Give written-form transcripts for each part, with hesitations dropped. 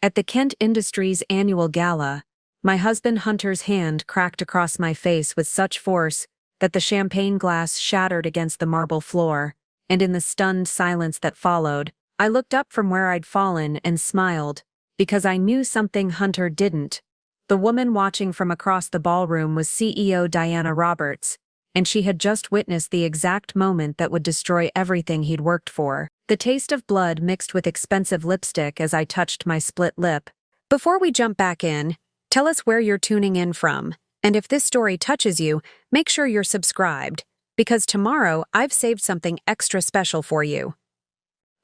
At the Kent Industries annual gala, my husband Hunter's hand cracked across my face with such force that the champagne glass shattered against the marble floor, and in the stunned silence that followed, I looked up from where I'd fallen and smiled, because I knew something Hunter didn't. The woman watching from across the ballroom was CEO Diana Roberts, and she had just witnessed the exact moment that would destroy everything he'd worked for. The taste of blood mixed with expensive lipstick as I touched my split lip. Before we jump back in, tell us where you're tuning in from, and if this story touches you, make sure you're subscribed, because tomorrow I've saved something extra special for you.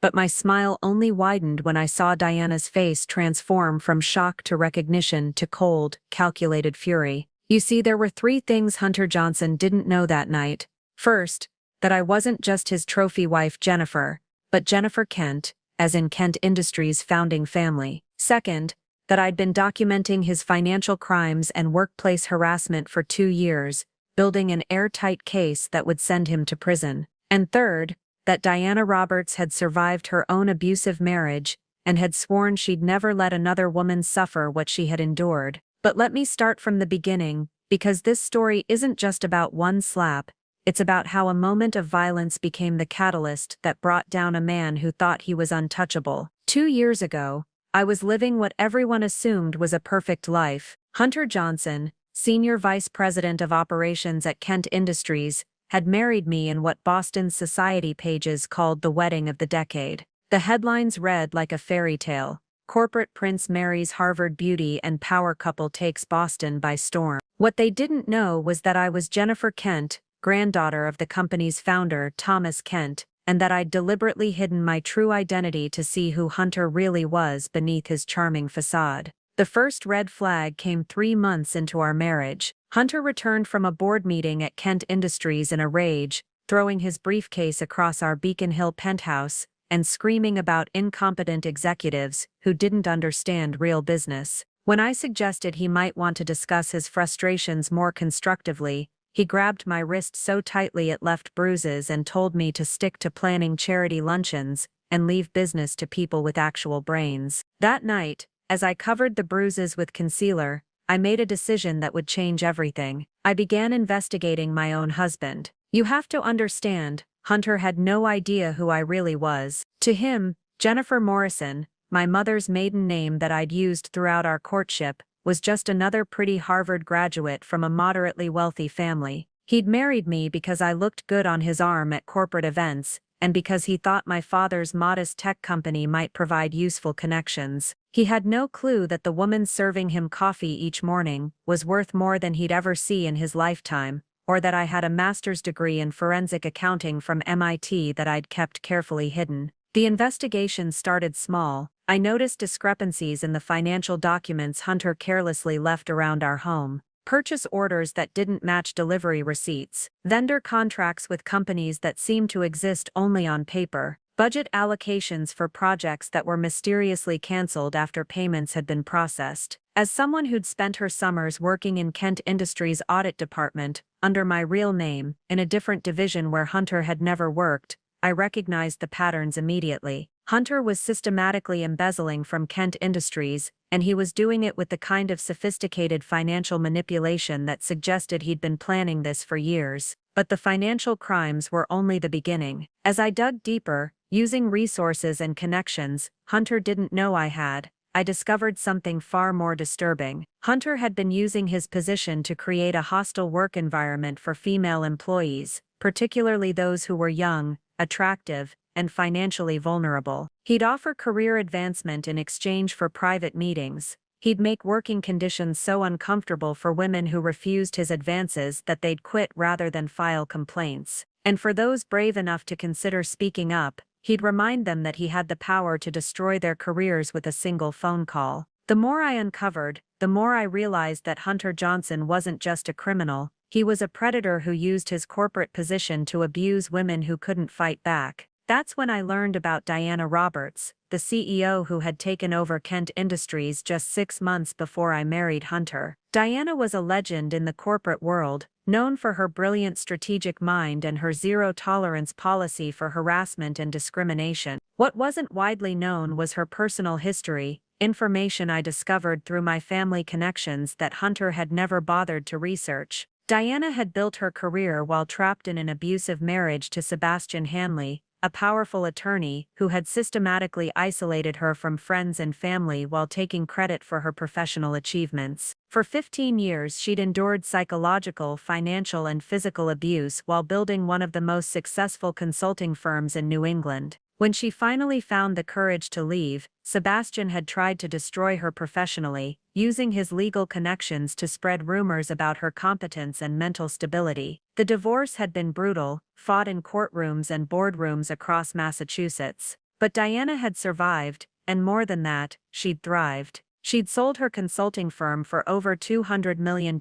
But my smile only widened when I saw Diana's face transform from shock to recognition to cold, calculated fury. You see, there were 3 things Hunter Johnson didn't know that night. First, that I wasn't just his trophy wife Jennifer, but Jennifer Kent, as in Kent Industries' founding family. Second, that I'd been documenting his financial crimes and workplace harassment for 2 years, building an airtight case that would send him to prison. And third, that Diana Roberts had survived her own abusive marriage and had sworn she'd never let another woman suffer what she had endured. But let me start from the beginning, because this story isn't just about one slap, it's about how a moment of violence became the catalyst that brought down a man who thought he was untouchable. 2 years ago, I was living what everyone assumed was a perfect life. Hunter Johnson, Senior Vice President of Operations at Kent Industries, had married me in what Boston's society pages called the wedding of the decade. The headlines read like a fairy tale: corporate prince marries Harvard beauty and power couple takes Boston by storm. What they didn't know was that I was Jennifer Kent, granddaughter of the company's founder, Thomas Kent, and that I'd deliberately hidden my true identity to see who Hunter really was beneath his charming facade. The first red flag came 3 months into our marriage. Hunter returned from a board meeting at Kent Industries in a rage, throwing his briefcase across our Beacon Hill penthouse and screaming about incompetent executives who didn't understand real business. When I suggested he might want to discuss his frustrations more constructively, he grabbed my wrist so tightly it left bruises and told me to stick to planning charity luncheons and leave business to people with actual brains. That night, as I covered the bruises with concealer, I made a decision that would change everything. I began investigating my own husband. You have to understand, Hunter had no idea who I really was. To him, Jennifer Morrison, my mother's maiden name that I'd used throughout our courtship, was just another pretty Harvard graduate from a moderately wealthy family. He'd married me because I looked good on his arm at corporate events, and because he thought my father's modest tech company might provide useful connections. He had no clue that the woman serving him coffee each morning was worth more than he'd ever see in his lifetime, or that I had a master's degree in forensic accounting from MIT that I'd kept carefully hidden. The investigation started small. I noticed discrepancies in the financial documents Hunter carelessly left around our home. Purchase orders that didn't match delivery receipts, vendor contracts with companies that seemed to exist only on paper, budget allocations for projects that were mysteriously canceled after payments had been processed. As someone who'd spent her summers working in Kent Industries' audit department, under my real name, in a different division where Hunter had never worked, I recognized the patterns immediately. Hunter was systematically embezzling from Kent Industries, and he was doing it with the kind of sophisticated financial manipulation that suggested he'd been planning this for years. But the financial crimes were only the beginning. As I dug deeper, using resources and connections Hunter didn't know I had, I discovered something far more disturbing. Hunter had been using his position to create a hostile work environment for female employees, particularly those who were young, attractive, and financially vulnerable. He'd offer career advancement in exchange for private meetings. He'd make working conditions so uncomfortable for women who refused his advances that they'd quit rather than file complaints. And for those brave enough to consider speaking up, he'd remind them that he had the power to destroy their careers with a single phone call. The more I uncovered, the more I realized that Hunter Johnson wasn't just a criminal, he was a predator who used his corporate position to abuse women who couldn't fight back. That's when I learned about Diana Roberts, the CEO who had taken over Kent Industries just 6 months before I married Hunter. Diana was a legend in the corporate world, known for her brilliant strategic mind and her zero-tolerance policy for harassment and discrimination. What wasn't widely known was her personal history. information I discovered through my family connections that Hunter had never bothered to research. Diana had built her career while trapped in an abusive marriage to Sebastian Hanley, a powerful attorney who had systematically isolated her from friends and family while taking credit for her professional achievements. For 15 years, she'd endured psychological, financial, and physical abuse while building one of the most successful consulting firms in New England. When she finally found the courage to leave, Sebastian had tried to destroy her professionally, using his legal connections to spread rumors about her competence and mental stability. The divorce had been brutal, fought in courtrooms and boardrooms across Massachusetts. But Diana had survived, and more than that, she'd thrived. She'd sold her consulting firm for over $200 million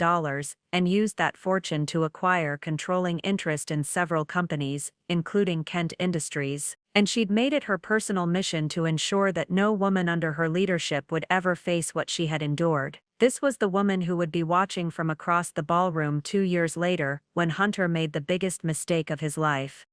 and used that fortune to acquire controlling interest in several companies, including Kent Industries. And she'd made it her personal mission to ensure that no woman under her leadership would ever face what she had endured. This was the woman who would be watching from across the ballroom 2 years later, when Hunter made the biggest mistake of his life.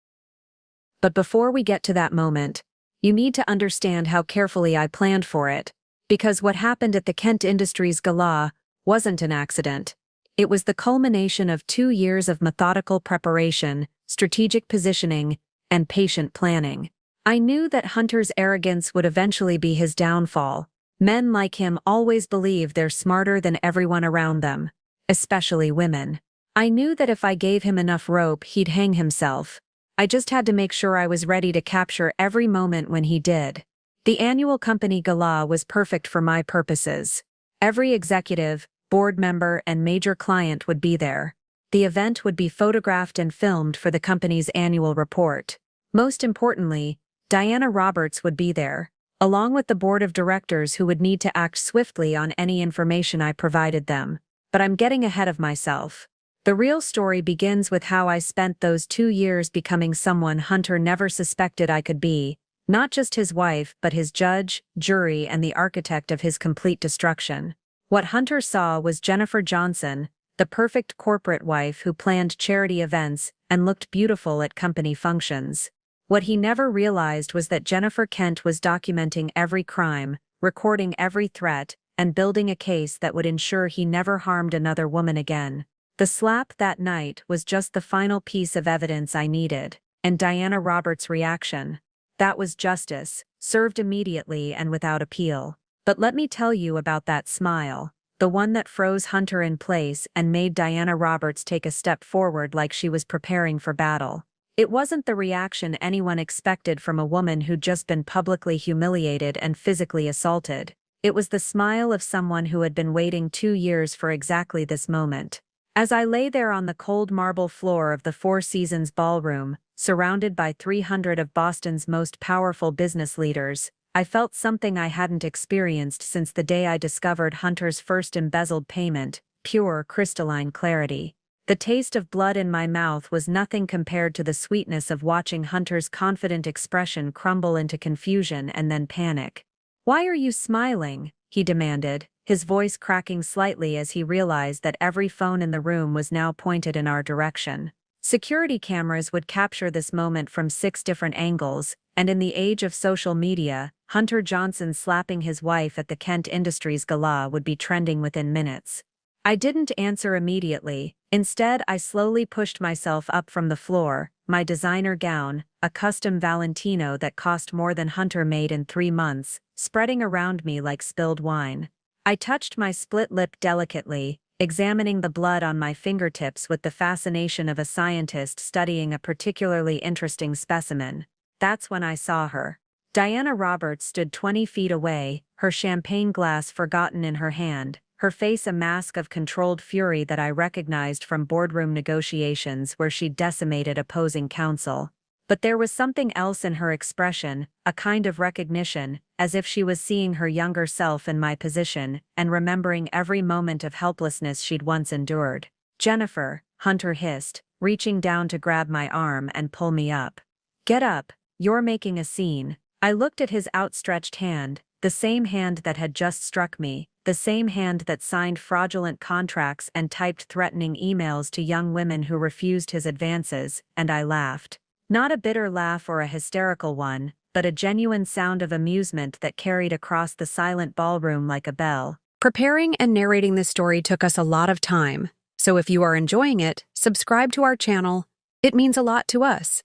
But before we get to that moment, you need to understand how carefully I planned for it. Because what happened at the Kent Industries Gala wasn't an accident. It was the culmination of 2 years of methodical preparation, strategic positioning, and patient planning. I knew that Hunter's arrogance would eventually be his downfall. Men like him always believe they're smarter than everyone around them, especially women. I knew that if I gave him enough rope, he'd hang himself. I just had to make sure I was ready to capture every moment when he did. The annual company gala was perfect for my purposes. Every executive, board member, and major client would be there. The event would be photographed and filmed for the company's annual report. Most importantly, Diana Roberts would be there, along with the board of directors who would need to act swiftly on any information I provided them. But I'm getting ahead of myself. The real story begins with how I spent those 2 years becoming someone Hunter never suspected I could be. Not just his wife, but his judge, jury, and the architect of his complete destruction. What Hunter saw was Jennifer Johnson, the perfect corporate wife who planned charity events and looked beautiful at company functions. What he never realized was that Jennifer Kent was documenting every crime, recording every threat, and building a case that would ensure he never harmed another woman again. The slap that night was just the final piece of evidence I needed, and Diana Roberts' reaction. That was justice, served immediately and without appeal. But let me tell you about that smile, the one that froze Hunter in place and made Diana Roberts take a step forward like she was preparing for battle. It wasn't the reaction anyone expected from a woman who'd just been publicly humiliated and physically assaulted. It was the smile of someone who had been waiting 2 years for exactly this moment. As I lay there on the cold marble floor of the Four Seasons Ballroom, surrounded by 300 of Boston's most powerful business leaders, I felt something I hadn't experienced since the day I discovered Hunter's first embezzled payment: pure, crystalline clarity. The taste of blood in my mouth was nothing compared to the sweetness of watching Hunter's confident expression crumble into confusion and then panic. "Why are you smiling?" he demanded, his voice cracking slightly as he realized that every phone in the room was now pointed in our direction. Security cameras would capture this moment from 6 different angles, and in the age of social media, Hunter Johnson slapping his wife at the Kent Industries Gala would be trending within minutes. I didn't answer immediately. Instead, I slowly pushed myself up from the floor, my designer gown, a custom Valentino that cost more than Hunter made in 3 months, spreading around me like spilled wine. I touched my split lip delicately, examining the blood on my fingertips with the fascination of a scientist studying a particularly interesting specimen. That's when I saw her. Diana Roberts stood 20 feet away, her champagne glass forgotten in her hand, her face a mask of controlled fury that I recognized from boardroom negotiations where she'd decimated opposing counsel. But there was something else in her expression, a kind of recognition, as if she was seeing her younger self in my position and remembering every moment of helplessness she'd once endured. "Jennifer," Hunter hissed, reaching down to grab my arm and pull me up. "Get up, you're making a scene." I looked at his outstretched hand, the same hand that had just struck me, the same hand that signed fraudulent contracts and typed threatening emails to young women who refused his advances, and I laughed. Not a bitter laugh or a hysterical one, but a genuine sound of amusement that carried across the silent ballroom like a bell. Preparing and narrating this story took us a lot of time, so if you are enjoying it, subscribe to our channel. It means a lot to us.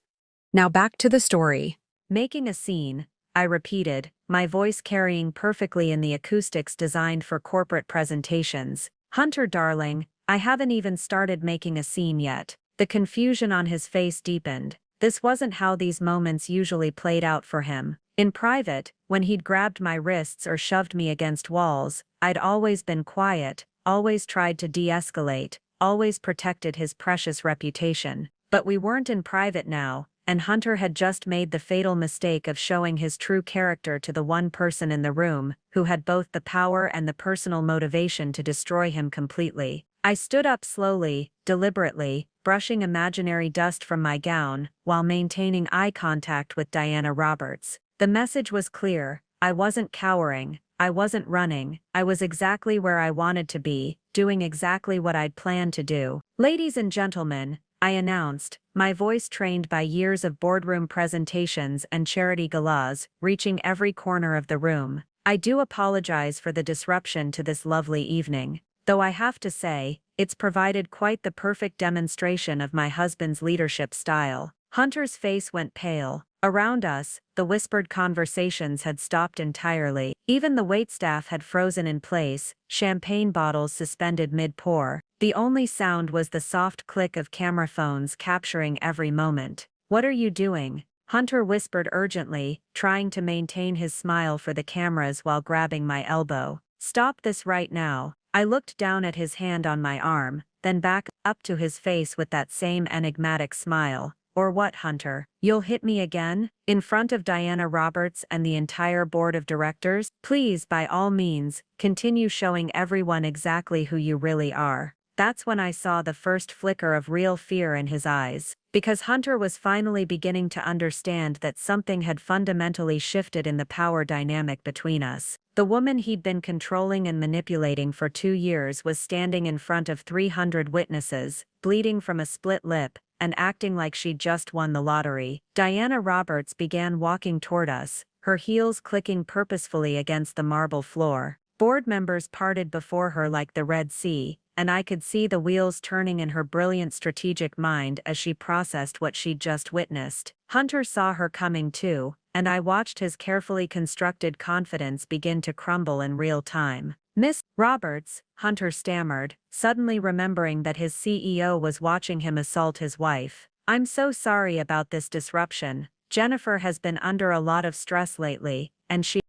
Now back to the story. Making a scene, I repeated, my voice carrying perfectly in the acoustics designed for corporate presentations. Hunter darling, I haven't even started making a scene yet. The confusion on his face deepened. This wasn't how these moments usually played out for him. In private, when he'd grabbed my wrists or shoved me against walls, I'd always been quiet, always tried to de-escalate, always protected his precious reputation. But we weren't in private now, and Hunter had just made the fatal mistake of showing his true character to the one person in the room who had both the power and the personal motivation to destroy him completely. I stood up slowly, deliberately, brushing imaginary dust from my gown, while maintaining eye contact with Diana Roberts. The message was clear. I wasn't cowering, I wasn't running, I was exactly where I wanted to be, doing exactly what I'd planned to do. Ladies and gentlemen, I announced, my voice trained by years of boardroom presentations and charity galas, reaching every corner of the room. I do apologize for the disruption to this lovely evening. Though I have to say, it's provided quite the perfect demonstration of my husband's leadership style. Hunter's face went pale. Around us, the whispered conversations had stopped entirely. Even the waitstaff had frozen in place, champagne bottles suspended mid-pour. The only sound was the soft click of camera phones capturing every moment. "What are you doing?" Hunter whispered urgently, trying to maintain his smile for the cameras while grabbing my elbow. "Stop this right now." I looked down at his hand on my arm, then back up to his face with that same enigmatic smile. "Or what, Hunter? You'll hit me again? In front of Diana Roberts and the entire board of directors? Please, by all means, continue showing everyone exactly who you really are." That's when I saw the first flicker of real fear in his eyes, because Hunter was finally beginning to understand that something had fundamentally shifted in the power dynamic between us. The woman he'd been controlling and manipulating for 2 years was standing in front of 300 witnesses, bleeding from a split lip, and acting like she'd just won the lottery. Diana Roberts began walking toward us, her heels clicking purposefully against the marble floor. Board members parted before her like the Red Sea, and I could see the wheels turning in her brilliant strategic mind as she processed what she'd just witnessed. Hunter saw her coming too, and I watched his carefully constructed confidence begin to crumble in real time. "Miss Roberts," Hunter stammered, suddenly remembering that his CEO was watching him assault his wife. "I'm so sorry about this disruption. Jennifer has been under a lot of stress lately, and she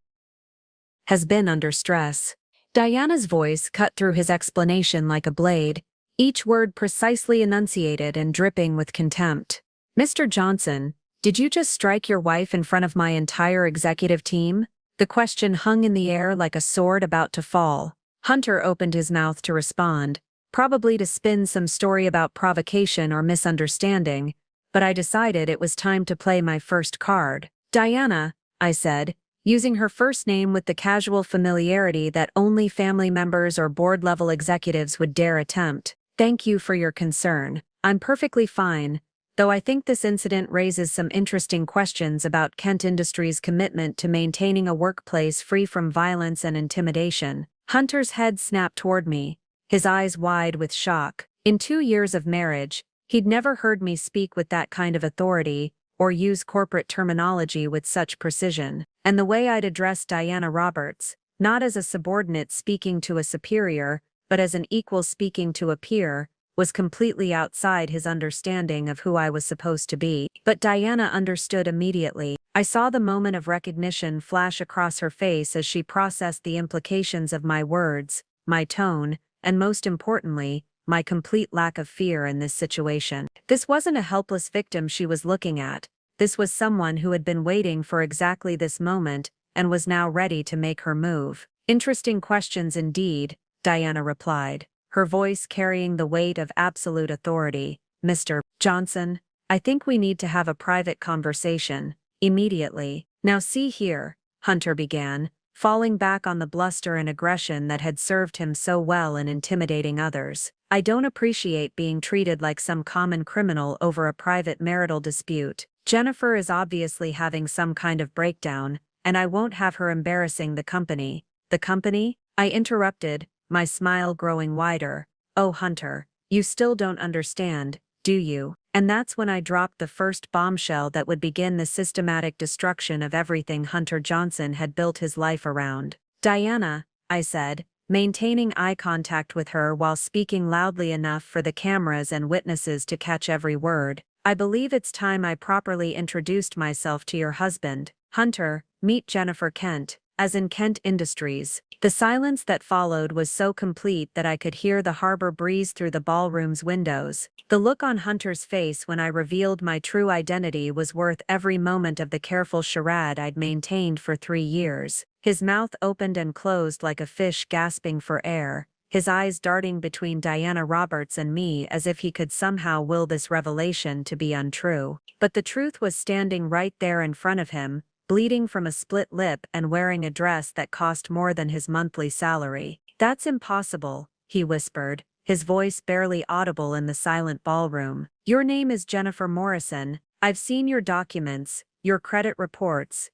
has been under stress." Diana's voice cut through his explanation like a blade, each word precisely enunciated and dripping with contempt. "Mr. Johnson, did you just strike your wife in front of my entire executive team?" The question hung in the air like a sword about to fall. Hunter opened his mouth to respond, probably to spin some story about provocation or misunderstanding, but I decided it was time to play my first card. "Diana," I said, using her first name with the casual familiarity that only family members or board-level executives would dare attempt. "Thank you for your concern. I'm perfectly fine, though I think this incident raises some interesting questions about Kent Industries' commitment to maintaining a workplace free from violence and intimidation." Hunter's head snapped toward me, his eyes wide with shock. In 2 years of marriage, he'd never heard me speak with that kind of authority, or use corporate terminology with such precision. And the way I'd addressed Diana Roberts, not as a subordinate speaking to a superior, but as an equal speaking to a peer, was completely outside his understanding of who I was supposed to be. But Diana understood immediately. I saw the moment of recognition flash across her face as she processed the implications of my words, my tone, and most importantly, my complete lack of fear in this situation. This wasn't a helpless victim she was looking at. This was someone who had been waiting for exactly this moment and was now ready to make her move. "Interesting questions indeed," Diana replied, her voice carrying the weight of absolute authority. "Mr. Johnson, I think we need to have a private conversation, immediately." "Now see here," Hunter began, falling back on the bluster and aggression that had served him so well in intimidating others. "I don't appreciate being treated like some common criminal over a private marital dispute. Jennifer is obviously having some kind of breakdown, and I won't have her embarrassing the company. The company? I interrupted, my smile growing wider. Oh, Hunter, you still don't understand, do you? And that's when I dropped the first bombshell that would begin the systematic destruction of everything Hunter Johnson had built his life around. Diana, I said, maintaining eye contact with her while speaking loudly enough for the cameras and witnesses to catch every word. I believe it's time I properly introduced myself to your husband. Hunter, meet Jennifer Kent, as in Kent Industries. The silence that followed was so complete that I could hear the harbor breeze through the ballroom's windows. The look on Hunter's face when I revealed my true identity was worth every moment of the careful charade I'd maintained for 3 years. His mouth opened and closed like a fish gasping for air, his eyes darting between Diana Roberts and me as if he could somehow will this revelation to be untrue. But the truth was standing right there in front of him, bleeding from a split lip and wearing a dress that cost more than his monthly salary. That's impossible, he whispered, his voice barely audible in the silent ballroom. Your name is Jennifer Morrison. I've seen your documents, your credit reports,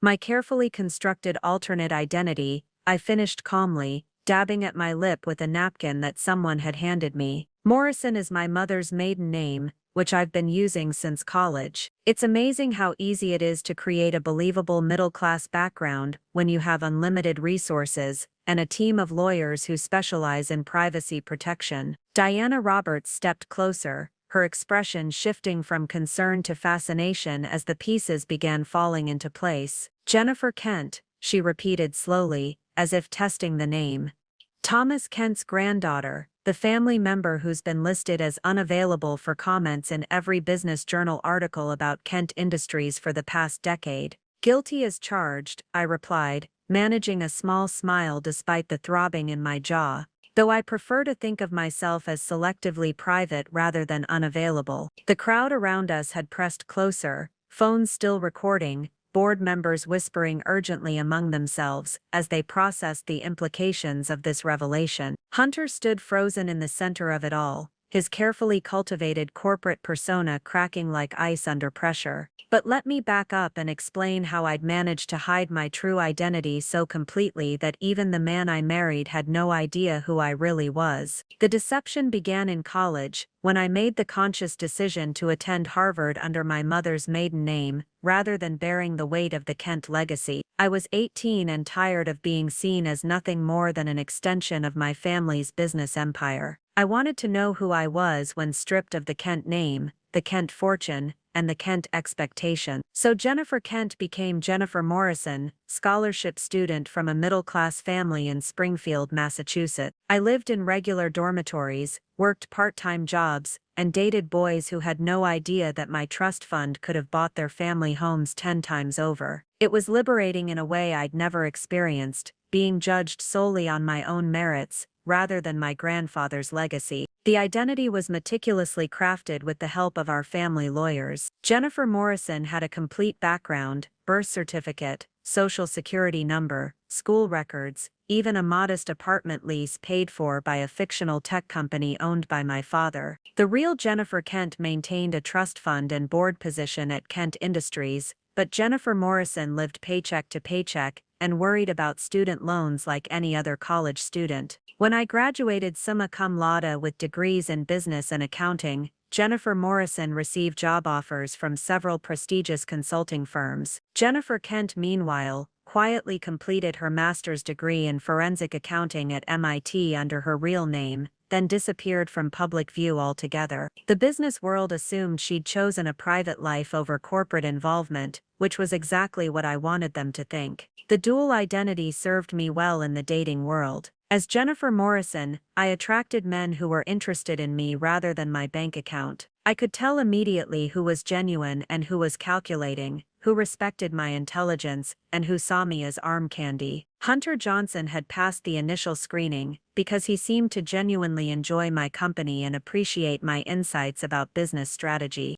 my carefully constructed alternate identity, I finished calmly, dabbing at my lip with a napkin that someone had handed me. Morrison is my mother's maiden name, which I've been using since college. It's amazing how easy it is to create a believable middle-class background when you have unlimited resources and a team of lawyers who specialize in privacy protection. Diana Roberts stepped closer, her expression shifting from concern to fascination as the pieces began falling into place. Jennifer Kent, she repeated slowly, as if testing the name. Thomas Kent's granddaughter, the family member who's been listed as unavailable for comments in every Business Journal article about Kent Industries for the past decade. Guilty as charged, I replied, managing a small smile despite the throbbing in my jaw, though I prefer to think of myself as selectively private rather than unavailable. The crowd around us had pressed closer, phones still recording, board members whispering urgently among themselves as they processed the implications of this revelation. Hunter stood frozen in the center of it all, his carefully cultivated corporate persona cracking like ice under pressure. But let me back up and explain how I'd managed to hide my true identity so completely that even the man I married had no idea who I really was. The deception began in college, when I made the conscious decision to attend Harvard under my mother's maiden name, rather than bearing the weight of the Kent legacy. I was 18 and tired of being seen as nothing more than an extension of my family's business empire. I wanted to know who I was when stripped of the Kent name, the Kent fortune, and the Kent expectation. So Jennifer Kent became Jennifer Morrison, scholarship student from a middle-class family in Springfield, Massachusetts. I lived in regular dormitories, worked part-time jobs, and dated boys who had no idea that my trust fund could have bought their family homes 10 times over. It was liberating in a way I'd never experienced, being judged solely on my own merits, rather than my grandfather's legacy. The identity was meticulously crafted with the help of our family lawyers. Jennifer Morrison had a complete background, birth certificate, social security number, school records, even a modest apartment lease paid for by a fictional tech company owned by my father. The real Jennifer Kent maintained a trust fund and board position at Kent Industries, but Jennifer Morrison lived paycheck to paycheck and worried about student loans like any other college student. When I graduated summa cum laude with degrees in business and accounting, Jennifer Morrison received job offers from several prestigious consulting firms. Jennifer Kent, meanwhile, quietly completed her master's degree in forensic accounting at MIT under her real name, then disappeared from public view altogether. The business world assumed she'd chosen a private life over corporate involvement, which was exactly what I wanted them to think. The dual identity served me well in the dating world. As Jennifer Morrison, I attracted men who were interested in me rather than my bank account. I could tell immediately who was genuine and who was calculating, who respected my intelligence, and who saw me as arm candy. Hunter Johnson had passed the initial screening, because he seemed to genuinely enjoy my company and appreciate my insights about business strategy.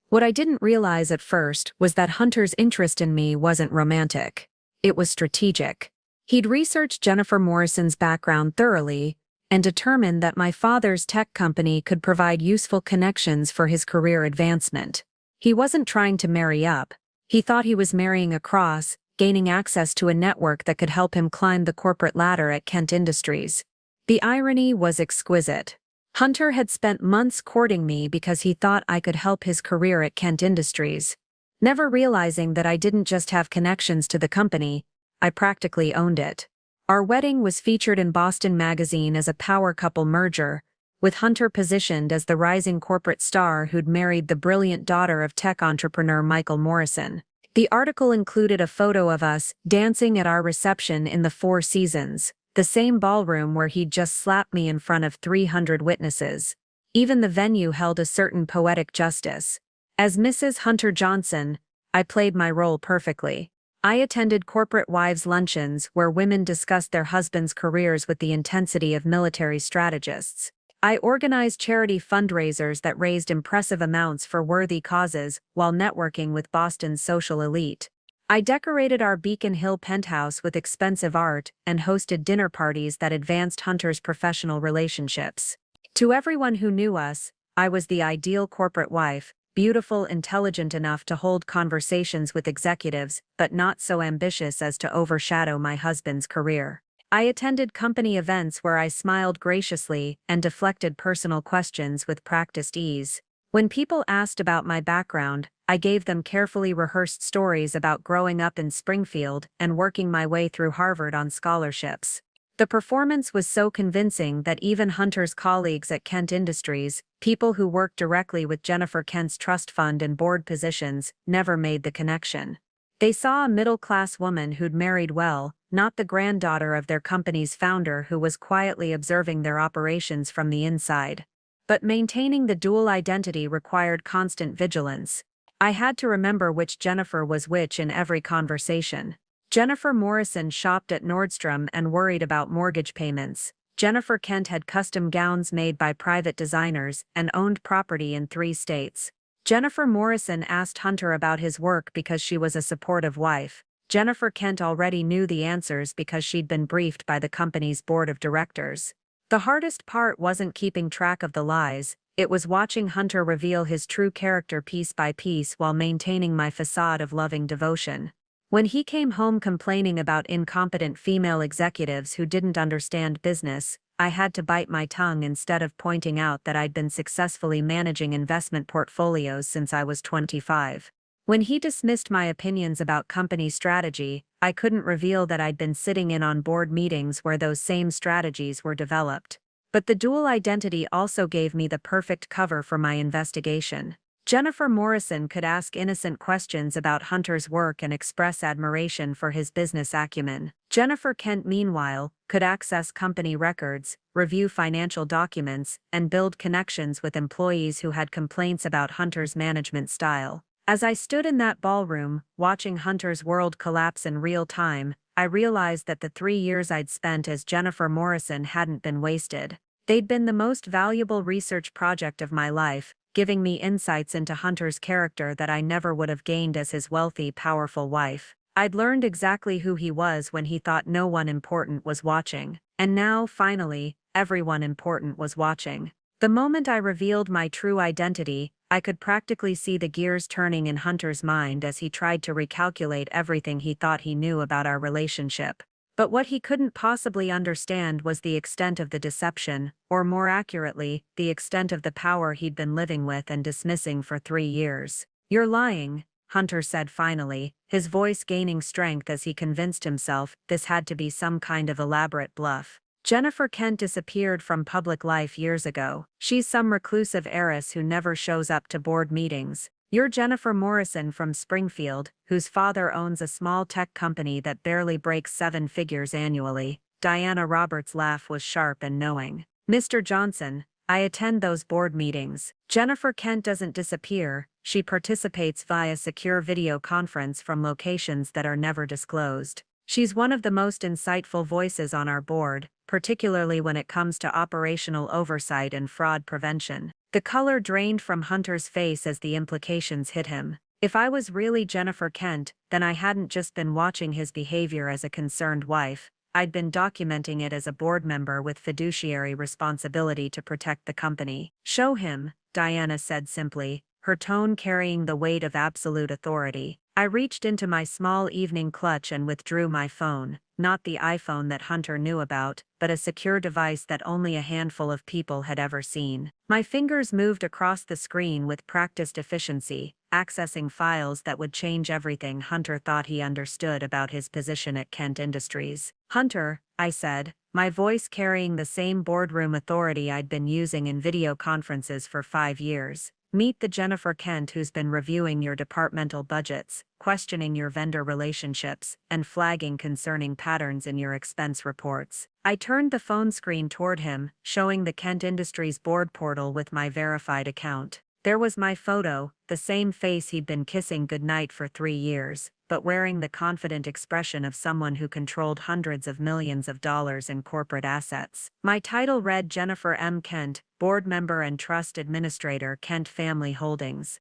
What I didn't realize at first was that Hunter's interest in me wasn't romantic. It was strategic. He'd researched Jennifer Morrison's background thoroughly and determined that my father's tech company could provide useful connections for his career advancement. He wasn't trying to marry up. He thought he was marrying across, gaining access to a network that could help him climb the corporate ladder at Kent Industries. The irony was exquisite. Hunter had spent months courting me because he thought I could help his career at Kent Industries. Never realizing that I didn't just have connections to the company, I practically owned it. Our wedding was featured in Boston Magazine as a power couple merger, with Hunter positioned as the rising corporate star who'd married the brilliant daughter of tech entrepreneur Michael Morrison. The article included a photo of us dancing at our reception in the Four Seasons, the same ballroom where he'd just slapped me in front of 300 witnesses. Even the venue held a certain poetic justice. As Mrs. Hunter Johnson, I played my role perfectly. I attended corporate wives' luncheons where women discussed their husbands' careers with the intensity of military strategists. I organized charity fundraisers that raised impressive amounts for worthy causes while networking with Boston's social elite. I decorated our Beacon Hill penthouse with expensive art and hosted dinner parties that advanced Hunter's professional relationships. To everyone who knew us, I was the ideal corporate wife, beautiful, intelligent enough to hold conversations with executives, but not so ambitious as to overshadow my husband's career. I attended company events where I smiled graciously and deflected personal questions with practiced ease. When people asked about my background, I gave them carefully rehearsed stories about growing up in Springfield and working my way through Harvard on scholarships. The performance was so convincing that even Hunter's colleagues at Kent Industries, people who worked directly with Jennifer Kent's trust fund and board positions, never made the connection. They saw a middle-class woman who'd married well, not the granddaughter of their company's founder who was quietly observing their operations from the inside. But maintaining the dual identity required constant vigilance. I had to remember which Jennifer was which in every conversation. Jennifer Morrison shopped at Nordstrom and worried about mortgage payments. Jennifer Kent had custom gowns made by private designers and owned property in 3 states. Jennifer Morrison asked Hunter about his work because she was a supportive wife. Jennifer Kent already knew the answers because she'd been briefed by the company's board of directors. The hardest part wasn't keeping track of the lies, it was watching Hunter reveal his true character piece by piece while maintaining my facade of loving devotion. When he came home complaining about incompetent female executives who didn't understand business, I had to bite my tongue instead of pointing out that I'd been successfully managing investment portfolios since I was 25. When he dismissed my opinions about company strategy, I couldn't reveal that I'd been sitting in on board meetings where those same strategies were developed. But the dual identity also gave me the perfect cover for my investigation. Jennifer Morrison could ask innocent questions about Hunter's work and express admiration for his business acumen. Jennifer Kent, meanwhile, could access company records, review financial documents, and build connections with employees who had complaints about Hunter's management style. As I stood in that ballroom, watching Hunter's world collapse in real time, I realized that the 3 years I'd spent as Jennifer Morrison hadn't been wasted. They'd been the most valuable research project of my life, giving me insights into Hunter's character that I never would have gained as his wealthy, powerful wife. I'd learned exactly who he was when he thought no one important was watching. And now, finally, everyone important was watching. The moment I revealed my true identity, I could practically see the gears turning in Hunter's mind as he tried to recalculate everything he thought he knew about our relationship. But what he couldn't possibly understand was the extent of the deception, or more accurately, the extent of the power he'd been living with and dismissing for 3 years. "You're lying," Hunter said finally, his voice gaining strength as he convinced himself this had to be some kind of elaborate bluff. "Jennifer Kent disappeared from public life years ago. She's some reclusive heiress who never shows up to board meetings. You're Jennifer Morrison from Springfield, whose father owns a small tech company that barely breaks 7 figures annually." Diana Roberts' laugh was sharp and knowing. "Mr. Johnson, I attend those board meetings. Jennifer Kent doesn't disappear, she participates via secure video conference from locations that are never disclosed. She's one of the most insightful voices on our board, particularly when it comes to operational oversight and fraud prevention." The color drained from Hunter's face as the implications hit him. If I was really Jennifer Kent, then I hadn't just been watching his behavior as a concerned wife, I'd been documenting it as a board member with fiduciary responsibility to protect the company. "Show him," Diana said simply, her her tone carrying the weight of absolute authority. I reached into my small evening clutch and withdrew my phone, not the iPhone that Hunter knew about, but a secure device that only a handful of people had ever seen. My fingers moved across the screen with practiced efficiency, accessing files that would change everything Hunter thought he understood about his position at Kent Industries. "Hunter," I said, my voice carrying the same boardroom authority I'd been using in video conferences for 5 years. "Meet the Jennifer Kent who's been reviewing your departmental budgets, questioning your vendor relationships, and flagging concerning patterns in your expense reports." I turned the phone screen toward him, showing the Kent Industries board portal with my verified account. There was my photo, the same face he'd been kissing goodnight for 3 years, but wearing the confident expression of someone who controlled hundreds of millions of dollars in corporate assets. My title read Jennifer M. Kent, Board Member and Trust Administrator, Kent Family Holdings.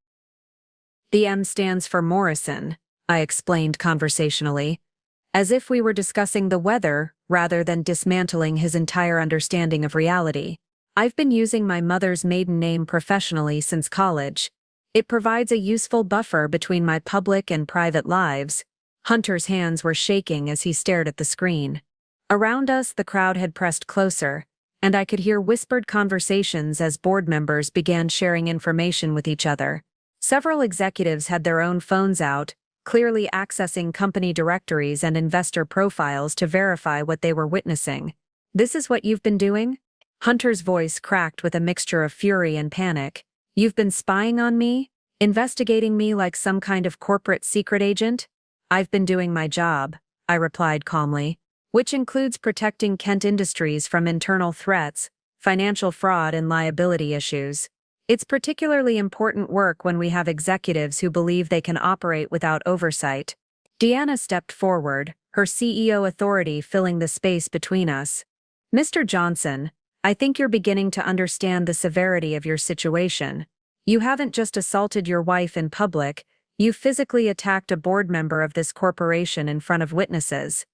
The M stands for Morrison, I explained conversationally, as if we were discussing the weather rather than dismantling his entire understanding of reality. "I've been using my mother's maiden name professionally since college. It provides a useful buffer between my public and private lives." Hunter's hands were shaking as he stared at the screen. Around us, the crowd had pressed closer, and I could hear whispered conversations as board members began sharing information with each other. Several executives had their own phones out, clearly accessing company directories and investor profiles to verify what they were witnessing. "This is what you've been doing?" Hunter's voice cracked with a mixture of fury and panic. "You've been spying on me? Investigating me like some kind of corporate secret agent?" "I've been doing my job," I replied calmly, "which includes protecting Kent Industries from internal threats, financial fraud, and liability issues. It's particularly important work when we have executives who believe they can operate without oversight." Deanna stepped forward, her CEO authority filling the space between us. "Mr. Johnson, I think you're beginning to understand the severity of your situation. You haven't just assaulted your wife in public, you physically attacked a board member of this corporation in front of witnesses."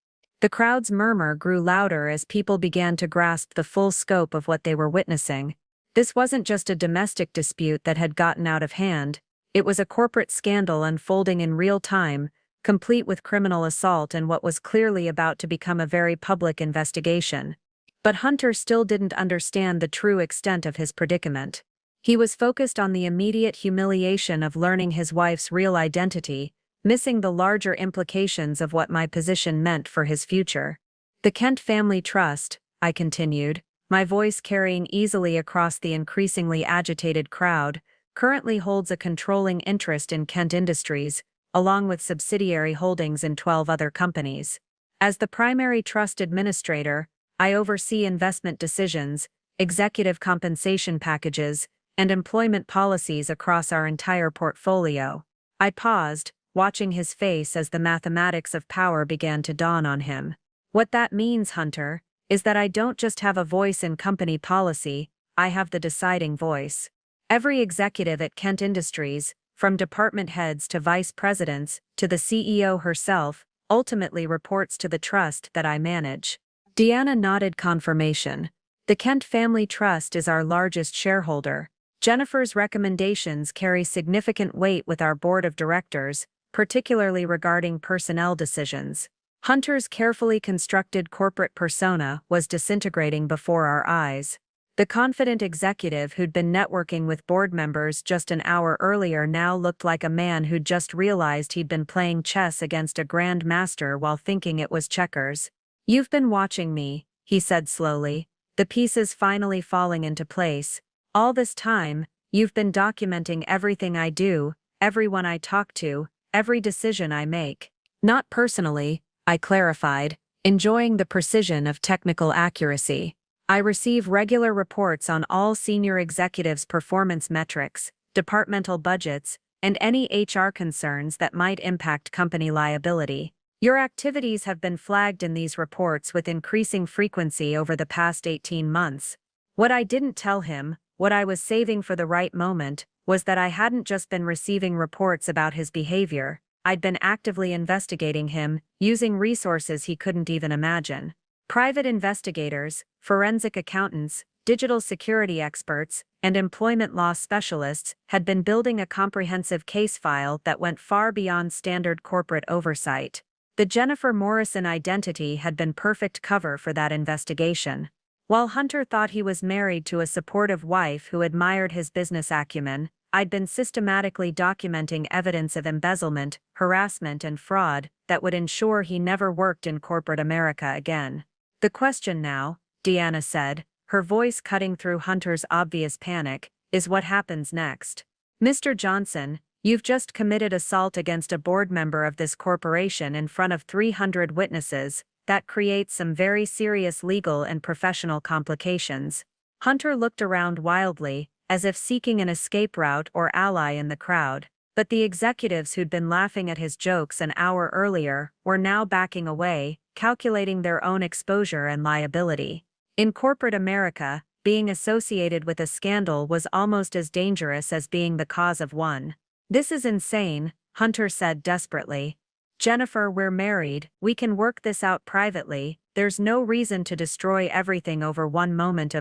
The crowd's murmur grew louder as people began to grasp the full scope of what they were witnessing. This wasn't just a domestic dispute that had gotten out of hand, it was a corporate scandal unfolding in real time, complete with criminal assault and what was clearly about to become a very public investigation. But Hunter still didn't understand the true extent of his predicament. He was focused on the immediate humiliation of learning his wife's real identity, missing the larger implications of what my position meant for his future. "The Kent Family Trust," I continued, my voice carrying easily across the increasingly agitated crowd, "currently holds a controlling interest in Kent Industries, along with subsidiary holdings in 12 other companies. As the primary trust administrator, I oversee investment decisions, executive compensation packages, and employment policies across our entire portfolio." I paused, watching his face as the mathematics of power began to dawn on him. "What that means, Hunter, is that I don't just have a voice in company policy, I have the deciding voice. Every executive at Kent Industries, from department heads to vice presidents to the CEO herself, ultimately reports to the trust that I manage." Deanna nodded confirmation. "The Kent Family Trust is our largest shareholder. Jennifer's recommendations carry significant weight with our board of directors, particularly regarding personnel decisions." Hunter's carefully constructed corporate persona was disintegrating before our eyes. The confident executive who'd been networking with board members just an hour earlier now looked like a man who'd just realized he'd been playing chess against a grand master while thinking it was checkers. "You've been watching me," he said slowly, the pieces finally falling into place. "All this time, you've been documenting everything I do, everyone I talk to, every decision I make." "Not personally," I clarified, enjoying the precision of technical accuracy. "I receive regular reports on all senior executives' performance metrics, departmental budgets, and any HR concerns that might impact company liability. Your activities have been flagged in these reports with increasing frequency over the past 18 months. What I didn't tell him, what I was saving for the right moment, was that I hadn't just been receiving reports about his behavior, I'd been actively investigating him, using resources he couldn't even imagine. Private investigators, forensic accountants, digital security experts, and employment law specialists had been building a comprehensive case file that went far beyond standard corporate oversight. The Jennifer Morrison identity had been perfect cover for that investigation. While Hunter thought he was married to a supportive wife who admired his business acumen, I'd been systematically documenting evidence of embezzlement, harassment, and fraud that would ensure he never worked in corporate America again. The question now, Deanna said, her voice cutting through Hunter's obvious panic, is what happens next. Mr. Johnson, you've just committed assault against a board member of this corporation in front of 300 witnesses. That creates some very serious legal and professional complications. Hunter looked around wildly, as if seeking an escape route or ally in the crowd, but the executives who'd been laughing at his jokes an hour earlier were now backing away, calculating their own exposure and liability. In corporate America, being associated with a scandal was almost as dangerous as being the cause of one. "This is insane," Hunter said desperately. "Jennifer, we're married, we can work this out privately, there's no reason to destroy everything over one moment,"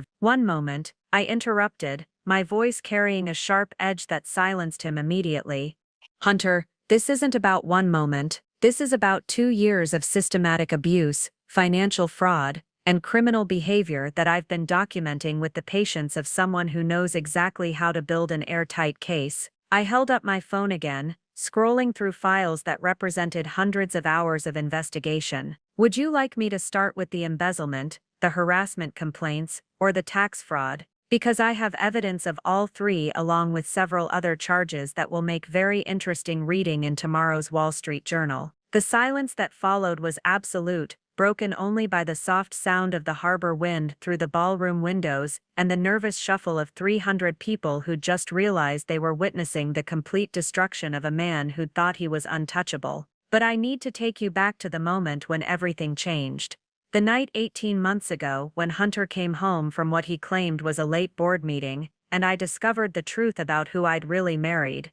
I interrupted, my voice carrying a sharp edge that silenced him immediately. "Hunter, this isn't about one moment, this is about 2 years of systematic abuse, financial fraud, and criminal behavior that I've been documenting with the patience of someone who knows exactly how to build an airtight case." I held up my phone again, scrolling through files that represented hundreds of hours of investigation. "Would you like me to start with the embezzlement, the harassment complaints, or the tax fraud? Because I have evidence of all three along with several other charges that will make very interesting reading in tomorrow's Wall Street Journal." The silence that followed was absolute, broken only by the soft sound of the harbor wind through the ballroom windows and the nervous shuffle of 300 people who'd just realized they were witnessing the complete destruction of a man who'd thought he was untouchable. But I need to take you back to the moment when everything changed. The night 18 months ago when Hunter came home from what he claimed was a late board meeting, and I discovered the truth about who I'd really married.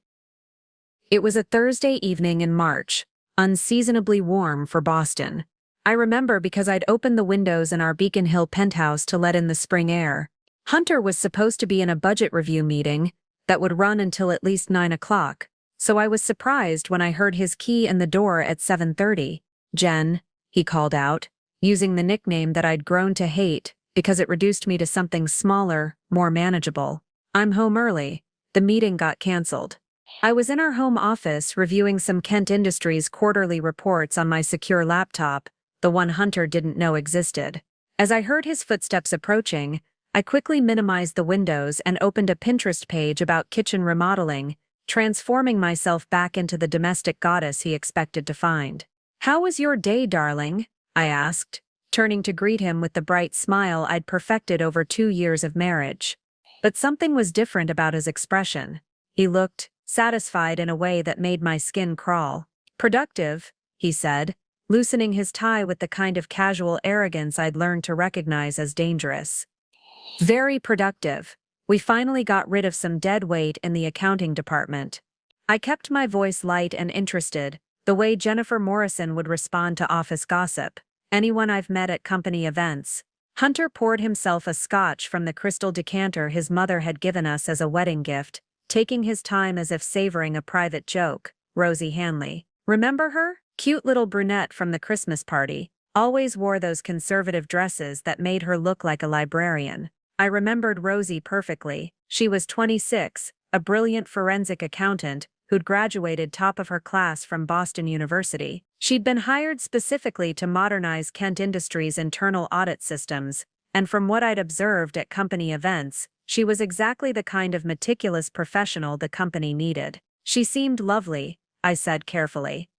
It was a Thursday evening in March, unseasonably warm for Boston. I remember because I'd opened the windows in our Beacon Hill penthouse to let in the spring air. Hunter was supposed to be in a budget review meeting that would run until at least 9 o'clock, so I was surprised when I heard his key in the door at 7:30. "Jen," he called out, using the nickname that I'd grown to hate because it reduced me to something smaller, more manageable. "I'm home early. The meeting got canceled." I was in our home office reviewing some Kent Industries quarterly reports on my secure laptop, the one Hunter didn't know existed. As I heard his footsteps approaching, I quickly minimized the windows and opened a Pinterest page about kitchen remodeling, transforming myself back into the domestic goddess he expected to find. "How was your day, darling?" I asked, turning to greet him with the bright smile I'd perfected over 2 years of marriage. But something was different about his expression. He looked satisfied in a way that made my skin crawl. "Productive," he said, loosening his tie with the kind of casual arrogance I'd learned to recognize as dangerous. "Very productive. We finally got rid of some dead weight in the accounting department." I kept my voice light and interested, the way Jennifer Morrison would respond to office gossip. "Anyone I've met at company events." Hunter poured himself a scotch from the crystal decanter his mother had given us as a wedding gift, taking his time as if savoring a private joke. "Rosie Hanley. Remember her? Cute little brunette from the Christmas party. Always wore those conservative dresses that made her look like a librarian." I remembered Rosie perfectly. She was 26, a brilliant forensic accountant who'd graduated top of her class from Boston University. She'd been hired specifically to modernize Kent Industries' internal audit systems, and from what I'd observed at company events, she was exactly the kind of meticulous professional the company needed. "She seemed lovely," I said carefully.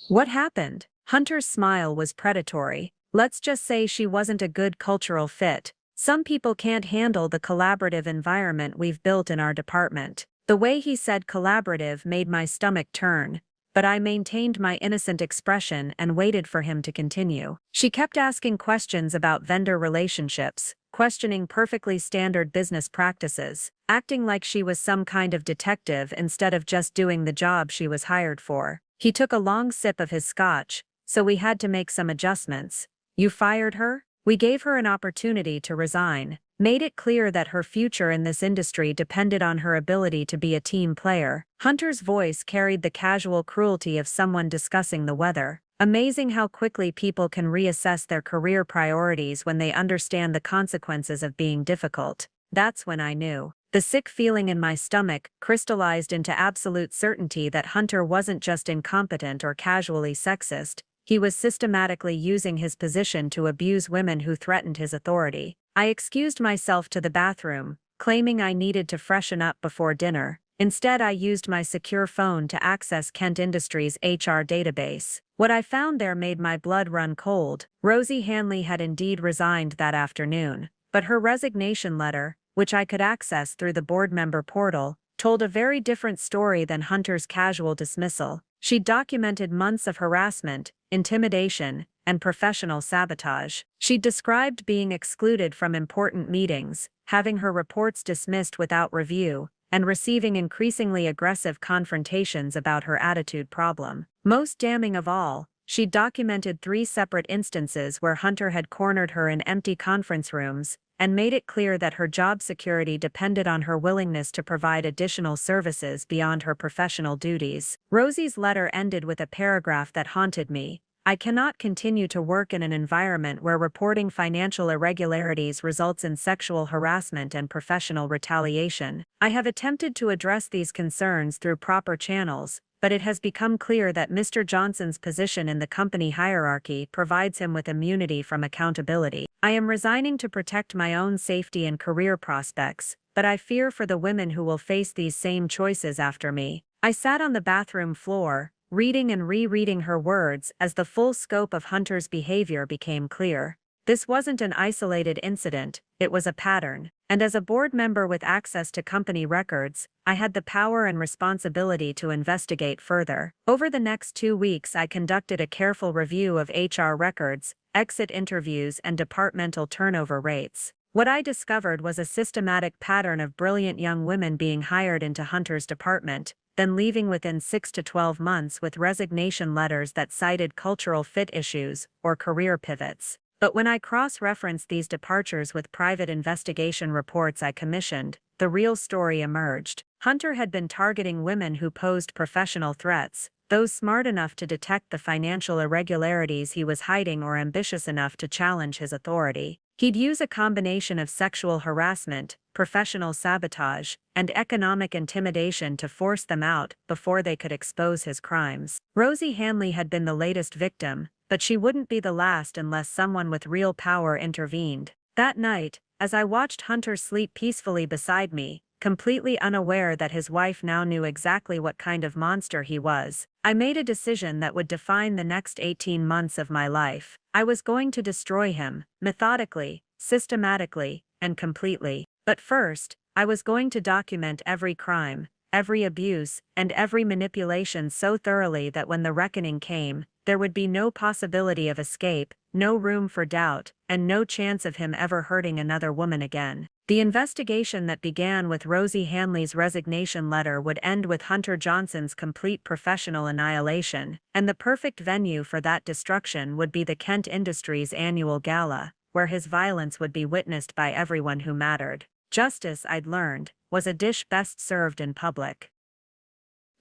"What happened?" Hunter's smile was predatory. "Let's just say she wasn't a good cultural fit. Some people can't handle the collaborative environment we've built in our department." The way he said collaborative made my stomach turn, but I maintained my innocent expression and waited for him to continue. "She kept asking questions about vendor relationships, questioning perfectly standard business practices, acting like she was some kind of detective instead of just doing the job she was hired for." He took a long sip of his scotch, so we had to make some adjustments. You fired her? We gave her an opportunity to resign. Made it clear that her future in this industry depended on her ability to be a team player. Hunter's voice carried the casual cruelty of someone discussing the weather. Amazing how quickly people can reassess their career priorities when they understand the consequences of being difficult. That's when I knew. The sick feeling in my stomach crystallized into absolute certainty that Hunter wasn't just incompetent or casually sexist. He was systematically using his position to abuse women who threatened his authority. I excused myself to the bathroom, claiming I needed to freshen up before dinner. Instead, I used my secure phone to access Kent Industries' HR database. What I found there made my blood run cold. Rosie Hanley had indeed resigned that afternoon, but her resignation letter, which I could access through the board member portal, told a very different story than Hunter's casual dismissal. She documented months of harassment, intimidation, and professional sabotage. She described being excluded from important meetings, having her reports dismissed without review, and receiving increasingly aggressive confrontations about her attitude problem. Most damning of all, she documented 3 separate instances where Hunter had cornered her in empty conference rooms and made it clear that her job security depended on her willingness to provide additional services beyond her professional duties. Rosie's letter ended with a paragraph that haunted me. I cannot continue to work in an environment where reporting financial irregularities results in sexual harassment and professional retaliation. I have attempted to address these concerns through proper channels, but it has become clear that Mr. Johnson's position in the company hierarchy provides him with immunity from accountability. I am resigning to protect my own safety and career prospects, but I fear for the women who will face these same choices after me. I sat on the bathroom floor, reading and rereading her words as the full scope of Hunter's behavior became clear. This wasn't an isolated incident, it was a pattern. And as a board member with access to company records, I had the power and responsibility to investigate further. Over the next 2 weeks, I conducted a careful review of HR records, exit interviews, and departmental turnover rates. What I discovered was a systematic pattern of brilliant young women being hired into Hunter's department, then leaving within 6 to 12 months with resignation letters that cited cultural fit issues or career pivots. But when I cross-referenced these departures with private investigation reports I commissioned, the real story emerged. Hunter had been targeting women who posed professional threats, those smart enough to detect the financial irregularities he was hiding or ambitious enough to challenge his authority. He'd use a combination of sexual harassment, professional sabotage, and economic intimidation to force them out before they could expose his crimes. Rosie Hanley had been the latest victim, but she wouldn't be the last unless someone with real power intervened. That night, as I watched Hunter sleep peacefully beside me, completely unaware that his wife now knew exactly what kind of monster he was, I made a decision that would define the next 18 months of my life. I was going to destroy him, methodically, systematically, and completely. But first, I was going to document every crime, every abuse, and every manipulation so thoroughly that when the reckoning came, there would be no possibility of escape, no room for doubt, and no chance of him ever hurting another woman again. The investigation that began with Rosie Hanley's resignation letter would end with Hunter Johnson's complete professional annihilation, and the perfect venue for that destruction would be the Kent Industries annual gala, where his violence would be witnessed by everyone who mattered. Justice, I'd learned, was a dish best served in public.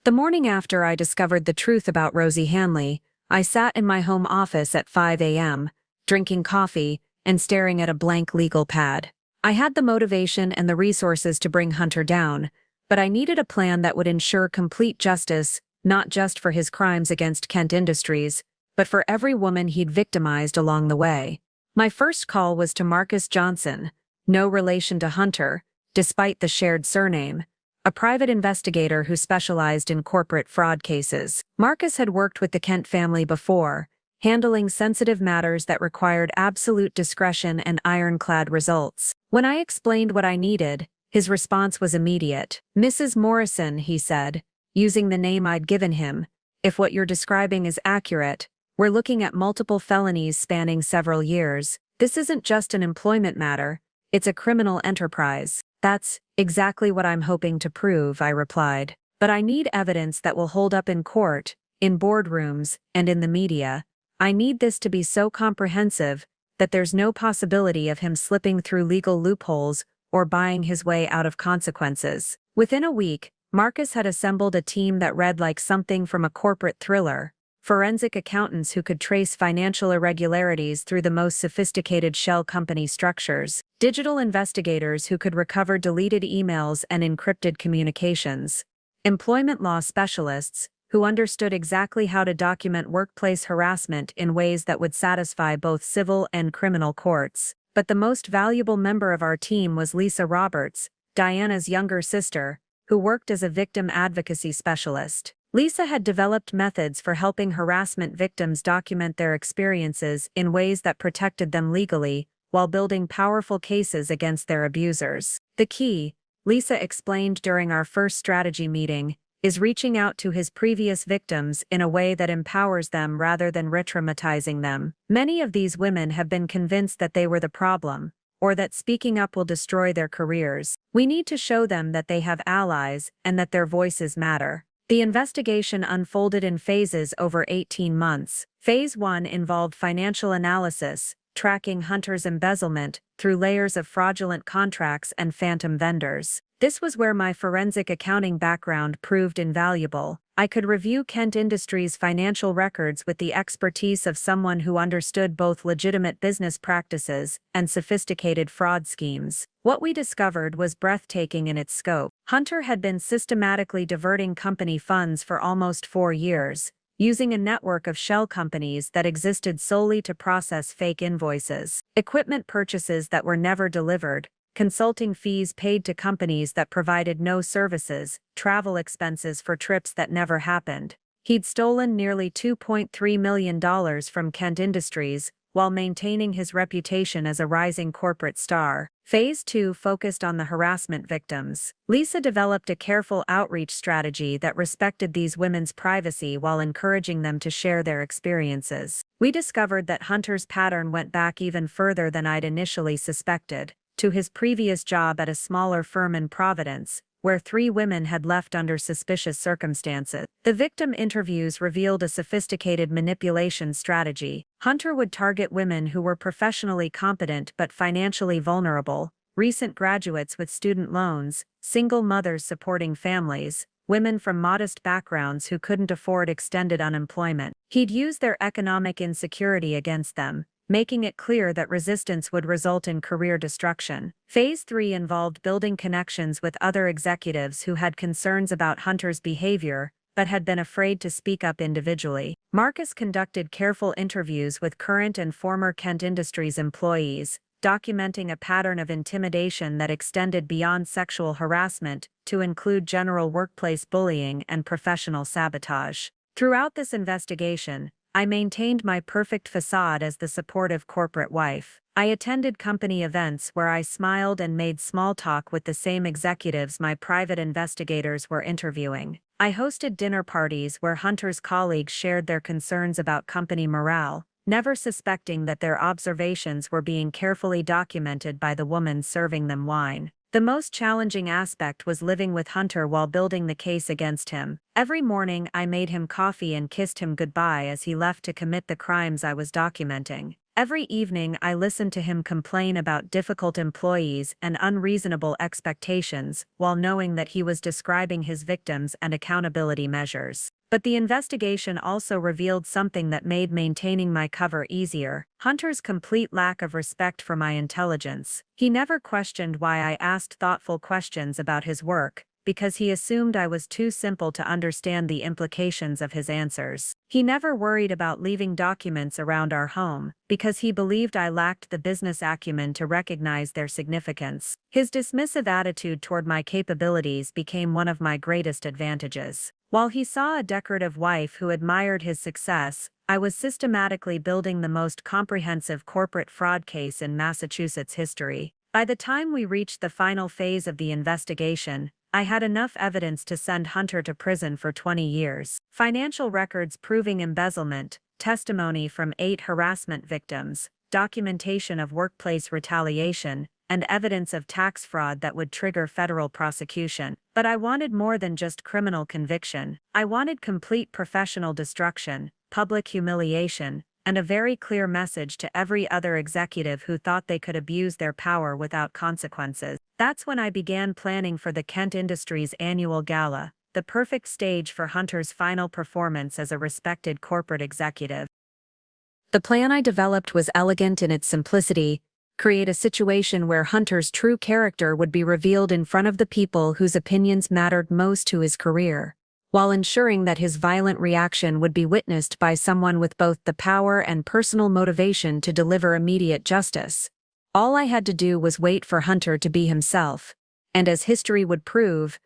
The morning after I discovered the truth about Rosie Hanley, I sat in my home office at 5 a.m., drinking coffee and staring at a blank legal pad. I had the motivation and the resources to bring Hunter down, but I needed a plan that would ensure complete justice, not just for his crimes against Kent Industries, but for every woman he'd victimized along the way. My first call was to Marcus Johnson, no relation to Hunter, despite the shared surname, a private investigator who specialized in corporate fraud cases. Marcus had worked with the Kent family before, handling sensitive matters that required absolute discretion and ironclad results. When I explained what I needed, his response was immediate. "Mrs. Morrison," he said, using the name I'd given him, "if what you're describing is accurate, we're looking at multiple felonies spanning several years. This isn't just an employment matter, it's a criminal enterprise." "That's exactly what I'm hoping to prove," I replied. "But I need evidence that will hold up in court, in boardrooms, and in the media. I need this to be so comprehensive that there's no possibility of him slipping through legal loopholes or buying his way out of consequences. Within a week, Marcus had assembled a team that read like something from a corporate thriller. Forensic accountants who could trace financial irregularities through the most sophisticated shell company structures, digital investigators who could recover deleted emails and encrypted communications, employment law specialists who understood exactly how to document workplace harassment in ways that would satisfy both civil and criminal courts. But the most valuable member of our team was Lisa Roberts, Diana's younger sister, who worked as a victim advocacy specialist. Lisa had developed methods for helping harassment victims document their experiences in ways that protected them legally, while building powerful cases against their abusers. The key, Lisa explained during our first strategy meeting, is reaching out to his previous victims in a way that empowers them rather than re-traumatizing them. Many of these women have been convinced that they were the problem, or that speaking up will destroy their careers. We need to show them that they have allies and that their voices matter. The investigation unfolded in phases over 18 months. Phase 1 involved financial analysis, tracking Hunter's embezzlement through layers of fraudulent contracts and phantom vendors. This was where my forensic accounting background proved invaluable. I could review Kent Industries' financial records with the expertise of someone who understood both legitimate business practices and sophisticated fraud schemes. What we discovered was breathtaking in its scope. Hunter had been systematically diverting company funds for almost 4 years, using a network of shell companies that existed solely to process fake invoices, equipment purchases that were never delivered, consulting fees paid to companies that provided no services, travel expenses for trips that never happened. He'd stolen nearly $2.3 million from Kent Industries, while maintaining his reputation as a rising corporate star. Phase 2 focused on the harassment victims. Lisa developed a careful outreach strategy that respected these women's privacy while encouraging them to share their experiences. We discovered that Hunter's pattern went back even further than I'd initially suspected, to his previous job at a smaller firm in Providence, where 3 women had left under suspicious circumstances. The victim interviews revealed a sophisticated manipulation strategy. Hunter would target women who were professionally competent but financially vulnerable, recent graduates with student loans, single mothers supporting families, women from modest backgrounds who couldn't afford extended unemployment. He'd use their economic insecurity against them, making it clear that resistance would result in career destruction. Phase 3 involved building connections with other executives who had concerns about Hunter's behavior, but had been afraid to speak up individually. Marcus conducted careful interviews with current and former Kent Industries employees, documenting a pattern of intimidation that extended beyond sexual harassment to include general workplace bullying and professional sabotage. Throughout this investigation, I maintained my perfect facade as the supportive corporate wife. I attended company events where I smiled and made small talk with the same executives my private investigators were interviewing. I hosted dinner parties where Hunter's colleagues shared their concerns about company morale, never suspecting that their observations were being carefully documented by the woman serving them wine. The most challenging aspect was living with Hunter while building the case against him. Every morning I made him coffee and kissed him goodbye as he left to commit the crimes I was documenting. Every evening I listened to him complain about difficult employees and unreasonable expectations while knowing that he was describing his victims and accountability measures. But the investigation also revealed something that made maintaining my cover easier: Hunter's complete lack of respect for my intelligence. He never questioned why I asked thoughtful questions about his work, because he assumed I was too simple to understand the implications of his answers. He never worried about leaving documents around our home, because he believed I lacked the business acumen to recognize their significance. His dismissive attitude toward my capabilities became one of my greatest advantages. While he saw a decorative wife who admired his success, I was systematically building the most comprehensive corporate fraud case in Massachusetts history. By the time we reached the final phase of the investigation, I had enough evidence to send Hunter to prison for 20 years. Financial records proving embezzlement, testimony from 8 harassment victims, documentation of workplace retaliation, and evidence of tax fraud that would trigger federal prosecution. But I wanted more than just criminal conviction. I wanted complete professional destruction, public humiliation, and a very clear message to every other executive who thought they could abuse their power without consequences. That's when I began planning for the Kent Industries annual gala, the perfect stage for Hunter's final performance as a respected corporate executive. The plan I developed was elegant in its simplicity: create a situation where Hunter's true character would be revealed in front of the people whose opinions mattered most to his career, while ensuring that his violent reaction would be witnessed by someone with both the power and personal motivation to deliver immediate justice. All I had to do was wait for Hunter to be himself, and as history would prove,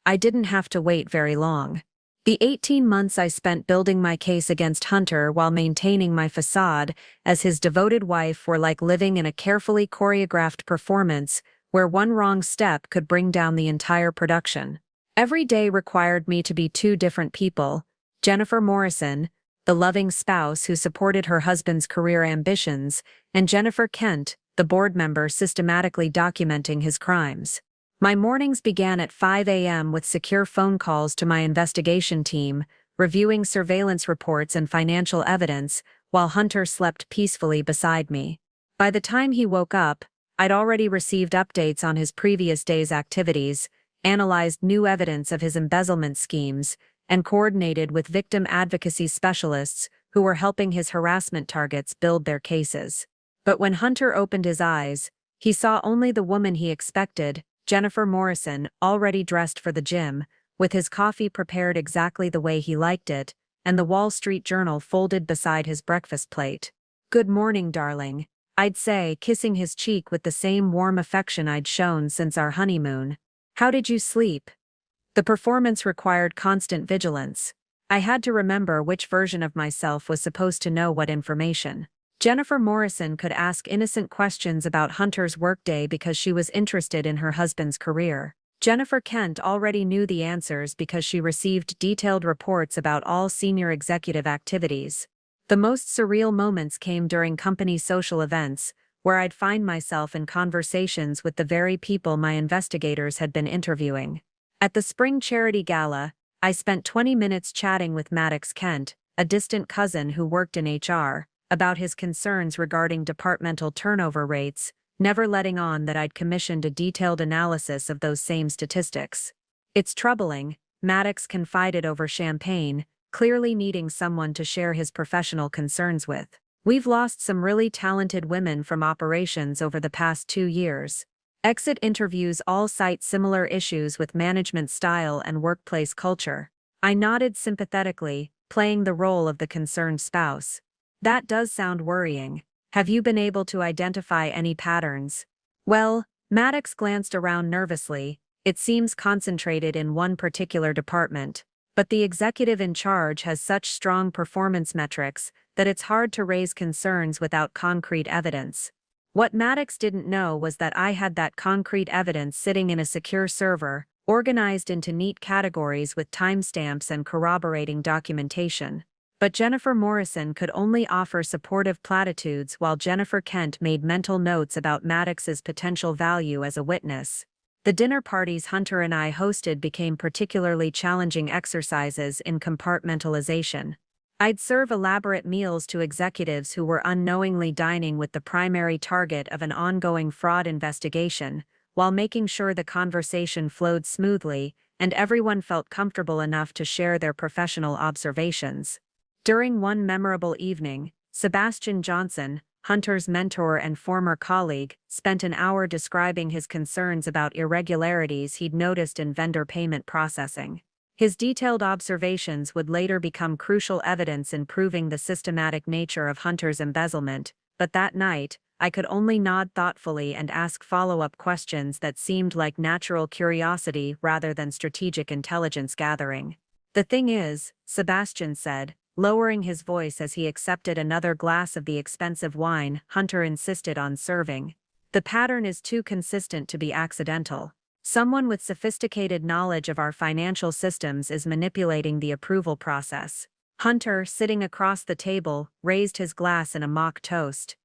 I didn't have to wait very long. The 18 months I spent building my case against Hunter while maintaining my facade as his devoted wife were like living in a carefully choreographed performance where one wrong step could bring down the entire production. Every day required me to be two different people: Jennifer Morrison, the loving spouse who supported her husband's career ambitions, and Jennifer Kent, the board member systematically documenting his crimes. My mornings began at 5 a.m. with secure phone calls to my investigation team, reviewing surveillance reports and financial evidence, while Hunter slept peacefully beside me. By the time he woke up, I'd already received updates on his previous day's activities, analyzed new evidence of his embezzlement schemes, and coordinated with victim advocacy specialists who were helping his harassment targets build their cases. But when Hunter opened his eyes, he saw only the woman he expected: Jennifer Morrison, already dressed for the gym, with his coffee prepared exactly the way he liked it, and the Wall Street Journal folded beside his breakfast plate. "Good morning, darling," I'd say, kissing his cheek with the same warm affection I'd shown since our honeymoon. "How did you sleep?" The performance required constant vigilance. I had to remember which version of myself was supposed to know what information. Jennifer Morrison could ask innocent questions about Hunter's workday because she was interested in her husband's career. Jennifer Kent already knew the answers because she received detailed reports about all senior executive activities. The most surreal moments came during company social events, where I'd find myself in conversations with the very people my investigators had been interviewing. At the spring charity gala, I spent 20 minutes chatting with Maddox Kent, a distant cousin who worked in HR, about his concerns regarding departmental turnover rates, never letting on that I'd commissioned a detailed analysis of those same statistics. "It's troubling," Maddox confided over champagne, clearly needing someone to share his professional concerns with. "We've lost some really talented women from operations over the past 2 years. Exit interviews all cite similar issues with management style and workplace culture." I nodded sympathetically, playing the role of the concerned spouse. "That does sound worrying. Have you been able to identify any patterns?" "Well," Maddox glanced around nervously, "it seems concentrated in one particular department, but the executive in charge has such strong performance metrics that it's hard to raise concerns without concrete evidence." What Maddox didn't know was that I had that concrete evidence sitting in a secure server, organized into neat categories with timestamps and corroborating documentation. But Jennifer Morrison could only offer supportive platitudes while Jennifer Kent made mental notes about Maddox's potential value as a witness. The dinner parties Hunter and I hosted became particularly challenging exercises in compartmentalization. I'd serve elaborate meals to executives who were unknowingly dining with the primary target of an ongoing fraud investigation, while making sure the conversation flowed smoothly and everyone felt comfortable enough to share their professional observations. During one memorable evening, Sebastian Johnson, Hunter's mentor and former colleague, spent an hour describing his concerns about irregularities he'd noticed in vendor payment processing. His detailed observations would later become crucial evidence in proving the systematic nature of Hunter's embezzlement, but that night, I could only nod thoughtfully and ask follow-up questions that seemed like natural curiosity rather than strategic intelligence gathering. "The thing is," Sebastian said, lowering his voice as he accepted another glass of the expensive wine Hunter insisted on serving, "the pattern is too consistent to be accidental. Someone with sophisticated knowledge of our financial systems is manipulating the approval process." Hunter, sitting across the table, raised his glass in a mock toast.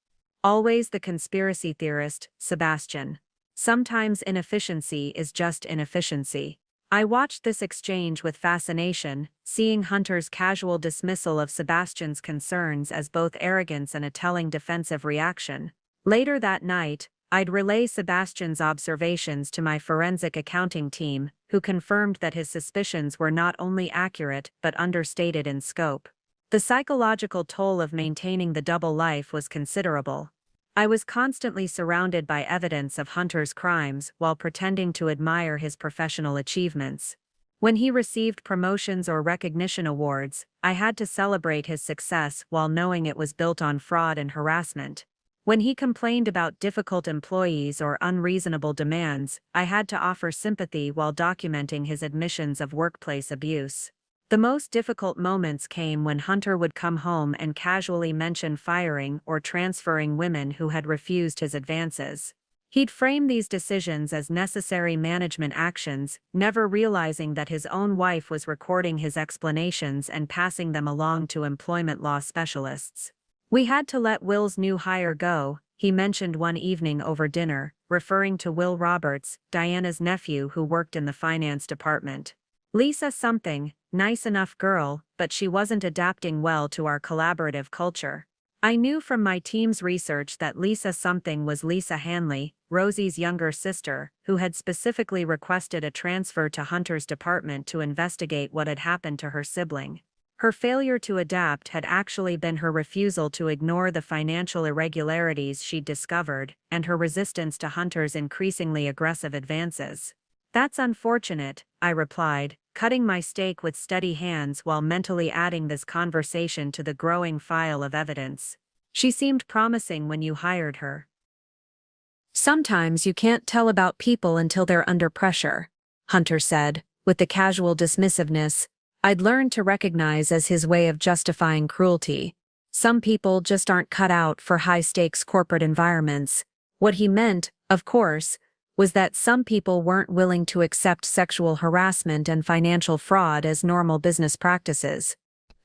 "Always the conspiracy theorist, Sebastian. Sometimes inefficiency is just inefficiency." I watched this exchange with fascination, seeing Hunter's casual dismissal of Sebastian's concerns as both arrogance and a telling defensive reaction. Later that night, I'd relay Sebastian's observations to my forensic accounting team, who confirmed that his suspicions were not only accurate but understated in scope. The psychological toll of maintaining the double life was considerable. I was constantly surrounded by evidence of Hunter's crimes while pretending to admire his professional achievements. When he received promotions or recognition awards, I had to celebrate his success while knowing it was built on fraud and harassment. When he complained about difficult employees or unreasonable demands, I had to offer sympathy while documenting his admissions of workplace abuse. The most difficult moments came when Hunter would come home and casually mention firing or transferring women who had refused his advances. He'd frame these decisions as necessary management actions, never realizing that his own wife was recording his explanations and passing them along to employment law specialists. "We had to let Will's new hire go," he mentioned one evening over dinner, referring to Will Roberts, Diana's nephew who worked in the finance department. "Lisa something, nice enough girl, but she wasn't adapting well to our collaborative culture." I knew from my team's research that Lisa something was Lisa Hanley, Rosie's younger sister, who had specifically requested a transfer to Hunter's department to investigate what had happened to her sibling. Her failure to adapt had actually been her refusal to ignore the financial irregularities she'd discovered, and her resistance to Hunter's increasingly aggressive advances. "That's unfortunate," I replied, cutting my steak with steady hands while mentally adding this conversation to the growing file of evidence. "She seemed promising when you hired her." "Sometimes you can't tell about people until they're under pressure," Hunter said, with the casual dismissiveness I'd learned to recognize as his way of justifying cruelty. "Some people just aren't cut out for high-stakes corporate environments." What he meant, of course, was that some people weren't willing to accept sexual harassment and financial fraud as normal business practices.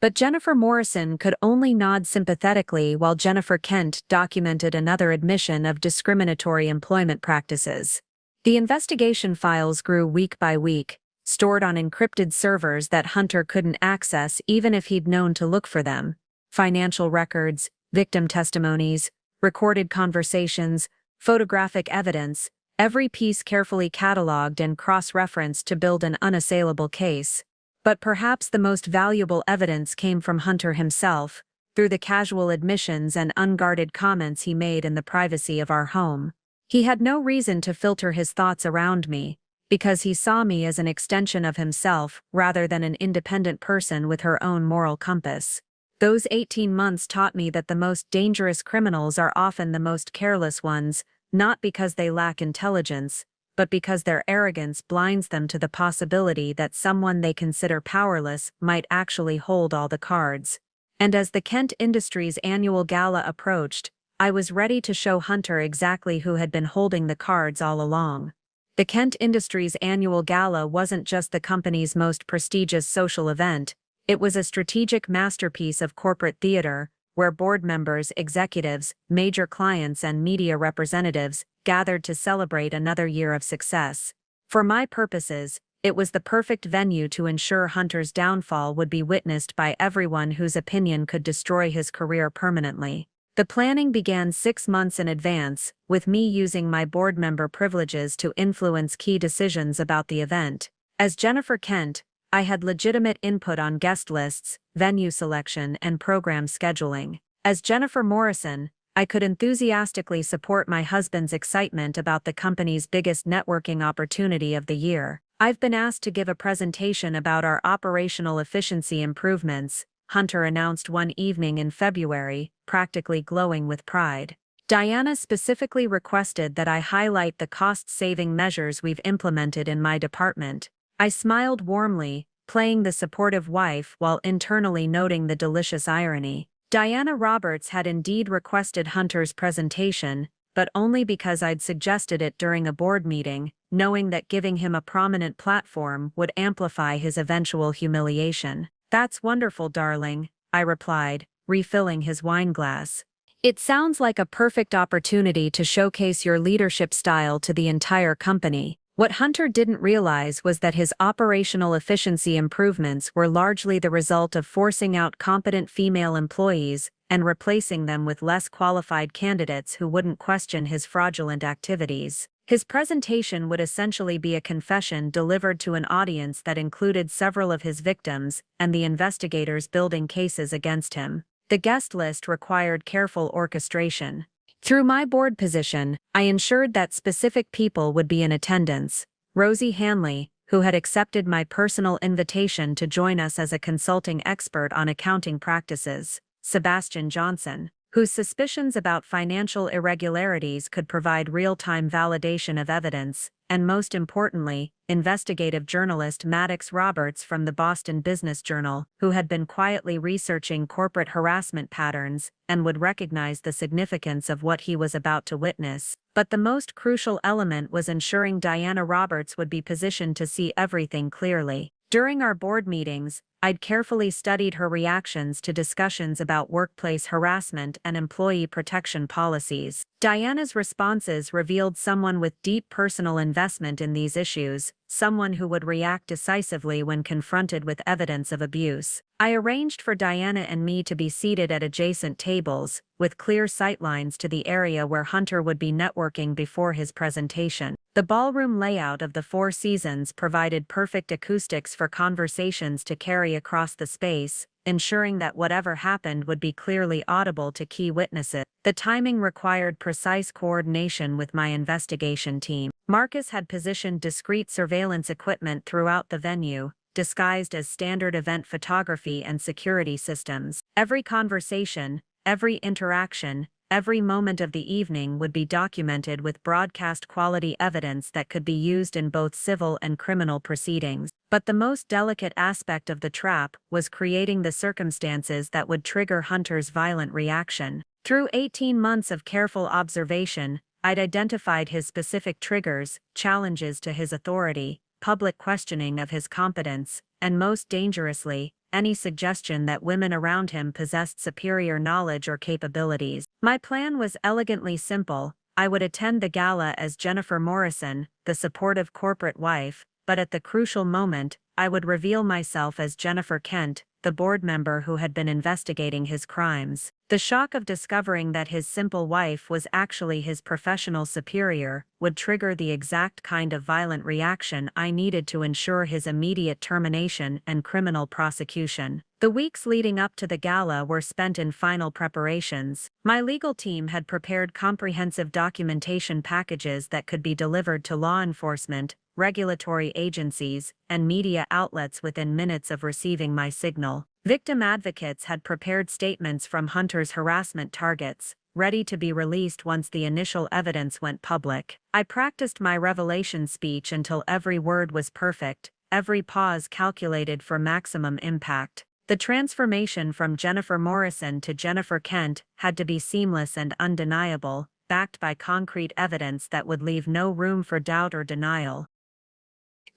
But Jennifer Morrison could only nod sympathetically while Jennifer Kent documented another admission of discriminatory employment practices. The investigation files grew week by week, stored on encrypted servers that Hunter couldn't access even if he'd known to look for them. Financial records, victim testimonies, recorded conversations, photographic evidence, every piece carefully cataloged and cross-referenced to build an unassailable case. But perhaps the most valuable evidence came from Hunter himself, through the casual admissions and unguarded comments he made in the privacy of our home. He had no reason to filter his thoughts around me, because he saw me as an extension of himself rather than an independent person with her own moral compass. Those 18 months taught me that the most dangerous criminals are often the most careless ones, not because they lack intelligence, but because their arrogance blinds them to the possibility that someone they consider powerless might actually hold all the cards. And as the Kent Industries annual gala approached, I was ready to show Hunter exactly who had been holding the cards all along. The Kent Industries annual gala wasn't just the company's most prestigious social event, it was a strategic masterpiece of corporate theater, where board members, executives, major clients and media representatives gathered to celebrate another year of success. For my purposes, it was the perfect venue to ensure Hunter's downfall would be witnessed by everyone whose opinion could destroy his career permanently. The planning began 6 months in advance, with me using my board member privileges to influence key decisions about the event. As Jennifer Kent, I had legitimate input on guest lists, venue selection, and program scheduling. As Jennifer Morrison, I could enthusiastically support my husband's excitement about the company's biggest networking opportunity of the year. "I've been asked to give a presentation about our operational efficiency improvements," Hunter announced one evening in February, practically glowing with pride. "Diana specifically requested that I highlight the cost-saving measures we've implemented in my department." I smiled warmly, playing the supportive wife while internally noting the delicious irony. Diana Roberts had indeed requested Hunter's presentation, but only because I'd suggested it during a board meeting, knowing that giving him a prominent platform would amplify his eventual humiliation. "That's wonderful, darling," I replied, refilling his wine glass. "It sounds like a perfect opportunity to showcase your leadership style to the entire company." What Hunter didn't realize was that his operational efficiency improvements were largely the result of forcing out competent female employees and replacing them with less qualified candidates who wouldn't question his fraudulent activities. His presentation would essentially be a confession delivered to an audience that included several of his victims and the investigators building cases against him. The guest list required careful orchestration. Through my board position, I ensured that specific people would be in attendance. Rosie Hanley, who had accepted my personal invitation to join us as a consulting expert on accounting practices. Sebastian Johnson, whose suspicions about financial irregularities could provide real-time validation of evidence, and most importantly, investigative journalist Maddox Roberts from the Boston Business Journal, who had been quietly researching corporate harassment patterns and would recognize the significance of what he was about to witness. But the most crucial element was ensuring Diana Roberts would be positioned to see everything clearly. During our board meetings, I'd carefully studied her reactions to discussions about workplace harassment and employee protection policies. Diana's responses revealed someone with deep personal investment in these issues, someone who would react decisively when confronted with evidence of abuse. I arranged for Diana and me to be seated at adjacent tables, with clear sightlines to the area where Hunter would be networking before his presentation. The ballroom layout of the Four Seasons provided perfect acoustics for conversations to carry across the space, ensuring that whatever happened would be clearly audible to key witnesses. The timing required precise coordination with my investigation team. Marcus had positioned discreet surveillance equipment throughout the venue, disguised as standard event photography and security systems. Every conversation, every interaction, every moment of the evening would be documented with broadcast-quality evidence that could be used in both civil and criminal proceedings. But the most delicate aspect of the trap was creating the circumstances that would trigger Hunter's violent reaction. Through 18 months of careful observation, I'd identified his specific triggers, challenges to his authority, public questioning of his competence, and most dangerously, any suggestion that women around him possessed superior knowledge or capabilities. My plan was elegantly simple. I would attend the gala as Jennifer Morrison, the supportive corporate wife, but at the crucial moment, I would reveal myself as Jennifer Kent, the board member who had been investigating his crimes. The shock of discovering that his simple wife was actually his professional superior would trigger the exact kind of violent reaction I needed to ensure his immediate termination and criminal prosecution. The weeks leading up to the gala were spent in final preparations. My legal team had prepared comprehensive documentation packages that could be delivered to law enforcement, regulatory agencies, and media outlets within minutes of receiving my signal. Victim advocates had prepared statements from Hunter's harassment targets, ready to be released once the initial evidence went public. I practiced my revelation speech until every word was perfect, every pause calculated for maximum impact. The transformation from Jennifer Morrison to Jennifer Kent had to be seamless and undeniable, backed by concrete evidence that would leave no room for doubt or denial.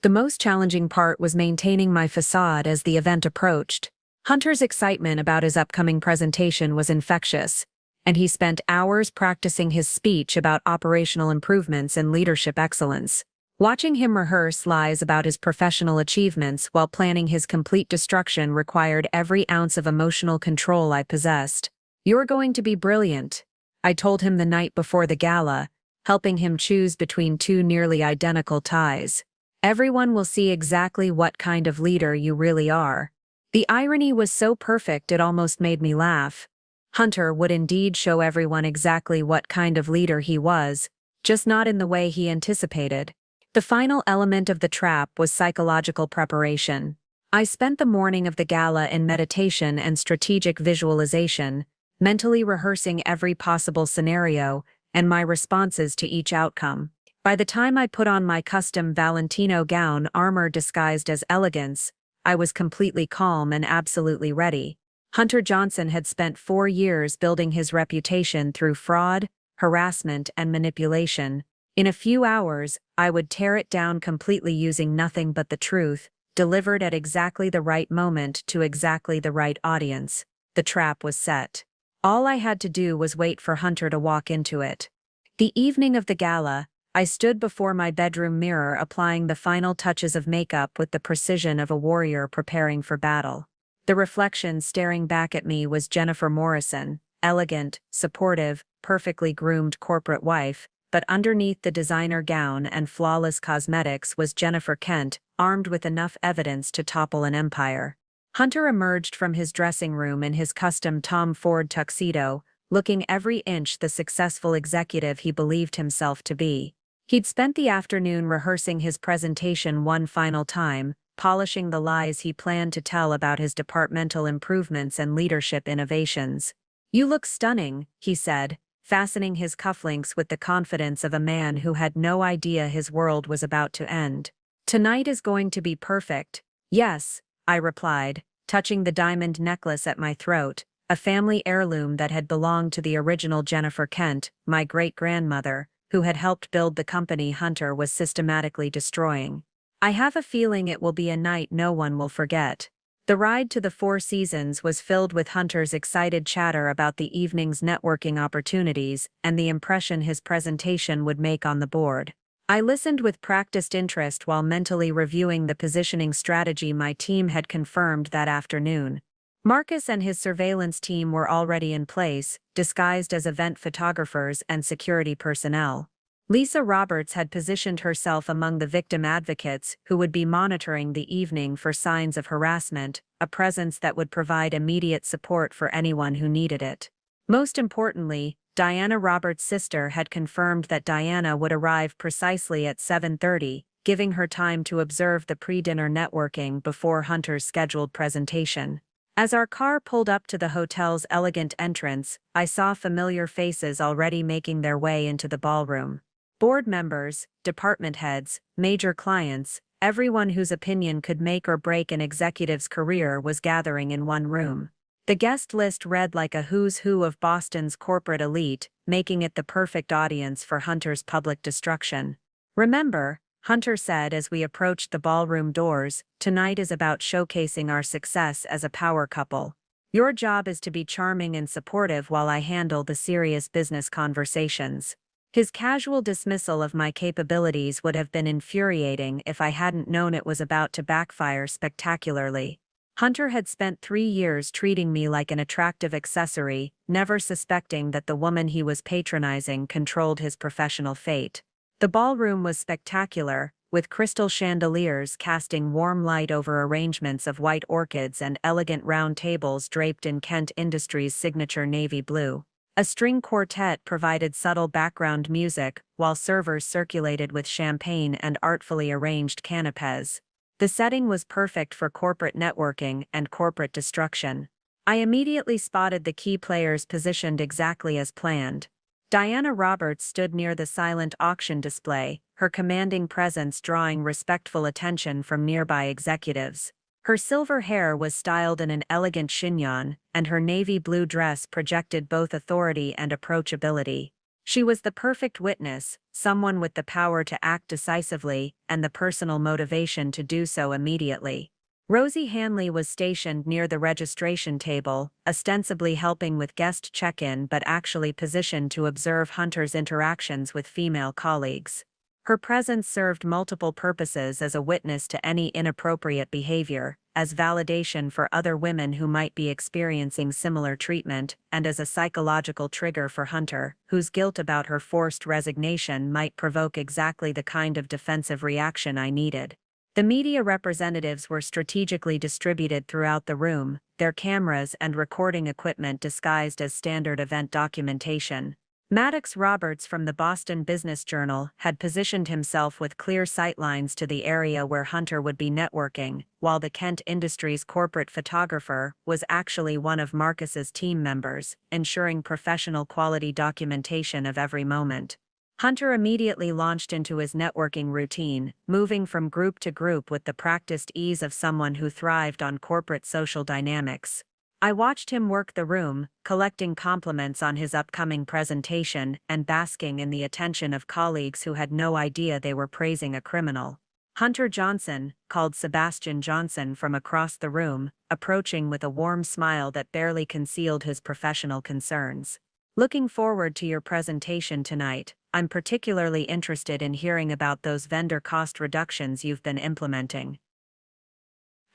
The most challenging part was maintaining my facade as the event approached. Hunter's excitement about his upcoming presentation was infectious, and he spent hours practicing his speech about operational improvements and leadership excellence. Watching him rehearse lies about his professional achievements while planning his complete destruction required every ounce of emotional control I possessed. "You're going to be brilliant," I told him the night before the gala, helping him choose between two nearly identical ties. "Everyone will see exactly what kind of leader you really are." The irony was so perfect it almost made me laugh. Hunter would indeed show everyone exactly what kind of leader he was, just not in the way he anticipated. The final element of the trap was psychological preparation. I spent the morning of the gala in meditation and strategic visualization, mentally rehearsing every possible scenario and my responses to each outcome. By the time I put on my custom Valentino gown armor disguised as elegance, I was completely calm and absolutely ready. Hunter Johnson had spent 4 years building his reputation through fraud, harassment, and manipulation. In a few hours, I would tear it down completely using nothing but the truth, delivered at exactly the right moment to exactly the right audience. The trap was set. All I had to do was wait for Hunter to walk into it. The evening of the gala, I stood before my bedroom mirror applying the final touches of makeup with the precision of a warrior preparing for battle. The reflection staring back at me was Jennifer Morrison, elegant, supportive, perfectly groomed corporate wife, but underneath the designer gown and flawless cosmetics was Jennifer Kent, armed with enough evidence to topple an empire. Hunter emerged from his dressing room in his custom Tom Ford tuxedo, looking every inch the successful executive he believed himself to be. He'd spent the afternoon rehearsing his presentation one final time, polishing the lies he planned to tell about his departmental improvements and leadership innovations. "You look stunning," he said, fastening his cufflinks with the confidence of a man who had no idea his world was about to end. "Tonight is going to be perfect." "Yes," I replied, touching the diamond necklace at my throat, a family heirloom that had belonged to the original Jennifer Kent, my great-grandmother, who had helped build the company Hunter was systematically destroying. "I have a feeling it will be a night no one will forget." The ride to the Four Seasons was filled with Hunter's excited chatter about the evening's networking opportunities and the impression his presentation would make on the board. I listened with practiced interest while mentally reviewing the positioning strategy my team had confirmed that afternoon. Marcus and his surveillance team were already in place, disguised as event photographers and security personnel. Lisa Roberts had positioned herself among the victim advocates who would be monitoring the evening for signs of harassment, a presence that would provide immediate support for anyone who needed it. Most importantly, Diana Roberts' sister had confirmed that Diana would arrive precisely at 7:30, giving her time to observe the pre-dinner networking before Hunter's scheduled presentation. As our car pulled up to the hotel's elegant entrance, I saw familiar faces already making their way into the ballroom. Board members, department heads, major clients, everyone whose opinion could make or break an executive's career was gathering in one room. The guest list read like a who's who of Boston's corporate elite, making it the perfect audience for Hunter's public destruction. "Remember," Hunter said as we approached the ballroom doors, "tonight is about showcasing our success as a power couple. Your job is to be charming and supportive while I handle the serious business conversations." His casual dismissal of my capabilities would have been infuriating if I hadn't known it was about to backfire spectacularly. Hunter had spent 3 years treating me like an attractive accessory, never suspecting that the woman he was patronizing controlled his professional fate. The ballroom was spectacular, with crystal chandeliers casting warm light over arrangements of white orchids and elegant round tables draped in Kent Industries' signature navy blue. A string quartet provided subtle background music, while servers circulated with champagne and artfully arranged canapés. The setting was perfect for corporate networking and corporate destruction. I immediately spotted the key players positioned exactly as planned. Diana Roberts stood near the silent auction display, her commanding presence drawing respectful attention from nearby executives. Her silver hair was styled in an elegant chignon, and her navy blue dress projected both authority and approachability. She was the perfect witness, someone with the power to act decisively and the personal motivation to do so immediately. Rosie Hanley was stationed near the registration table, ostensibly helping with guest check-in but actually positioned to observe Hunter's interactions with female colleagues. Her presence served multiple purposes: as a witness to any inappropriate behavior, as validation for other women who might be experiencing similar treatment, and as a psychological trigger for Hunter, whose guilt about her forced resignation might provoke exactly the kind of defensive reaction I needed. The media representatives were strategically distributed throughout the room, their cameras and recording equipment disguised as standard event documentation. Maddox Roberts from the Boston Business Journal had positioned himself with clear sightlines to the area where Hunter would be networking, while the Kent Industries corporate photographer was actually one of Marcus's team members, ensuring professional quality documentation of every moment. Hunter immediately launched into his networking routine, moving from group to group with the practiced ease of someone who thrived on corporate social dynamics. I watched him work the room, collecting compliments on his upcoming presentation and basking in the attention of colleagues who had no idea they were praising a criminal. Hunter Johnson, called Sebastian Johnson from across the room, approaching with a warm smile that barely concealed his professional concerns. Looking forward to your presentation tonight. I'm particularly interested in hearing about those vendor cost reductions you've been implementing.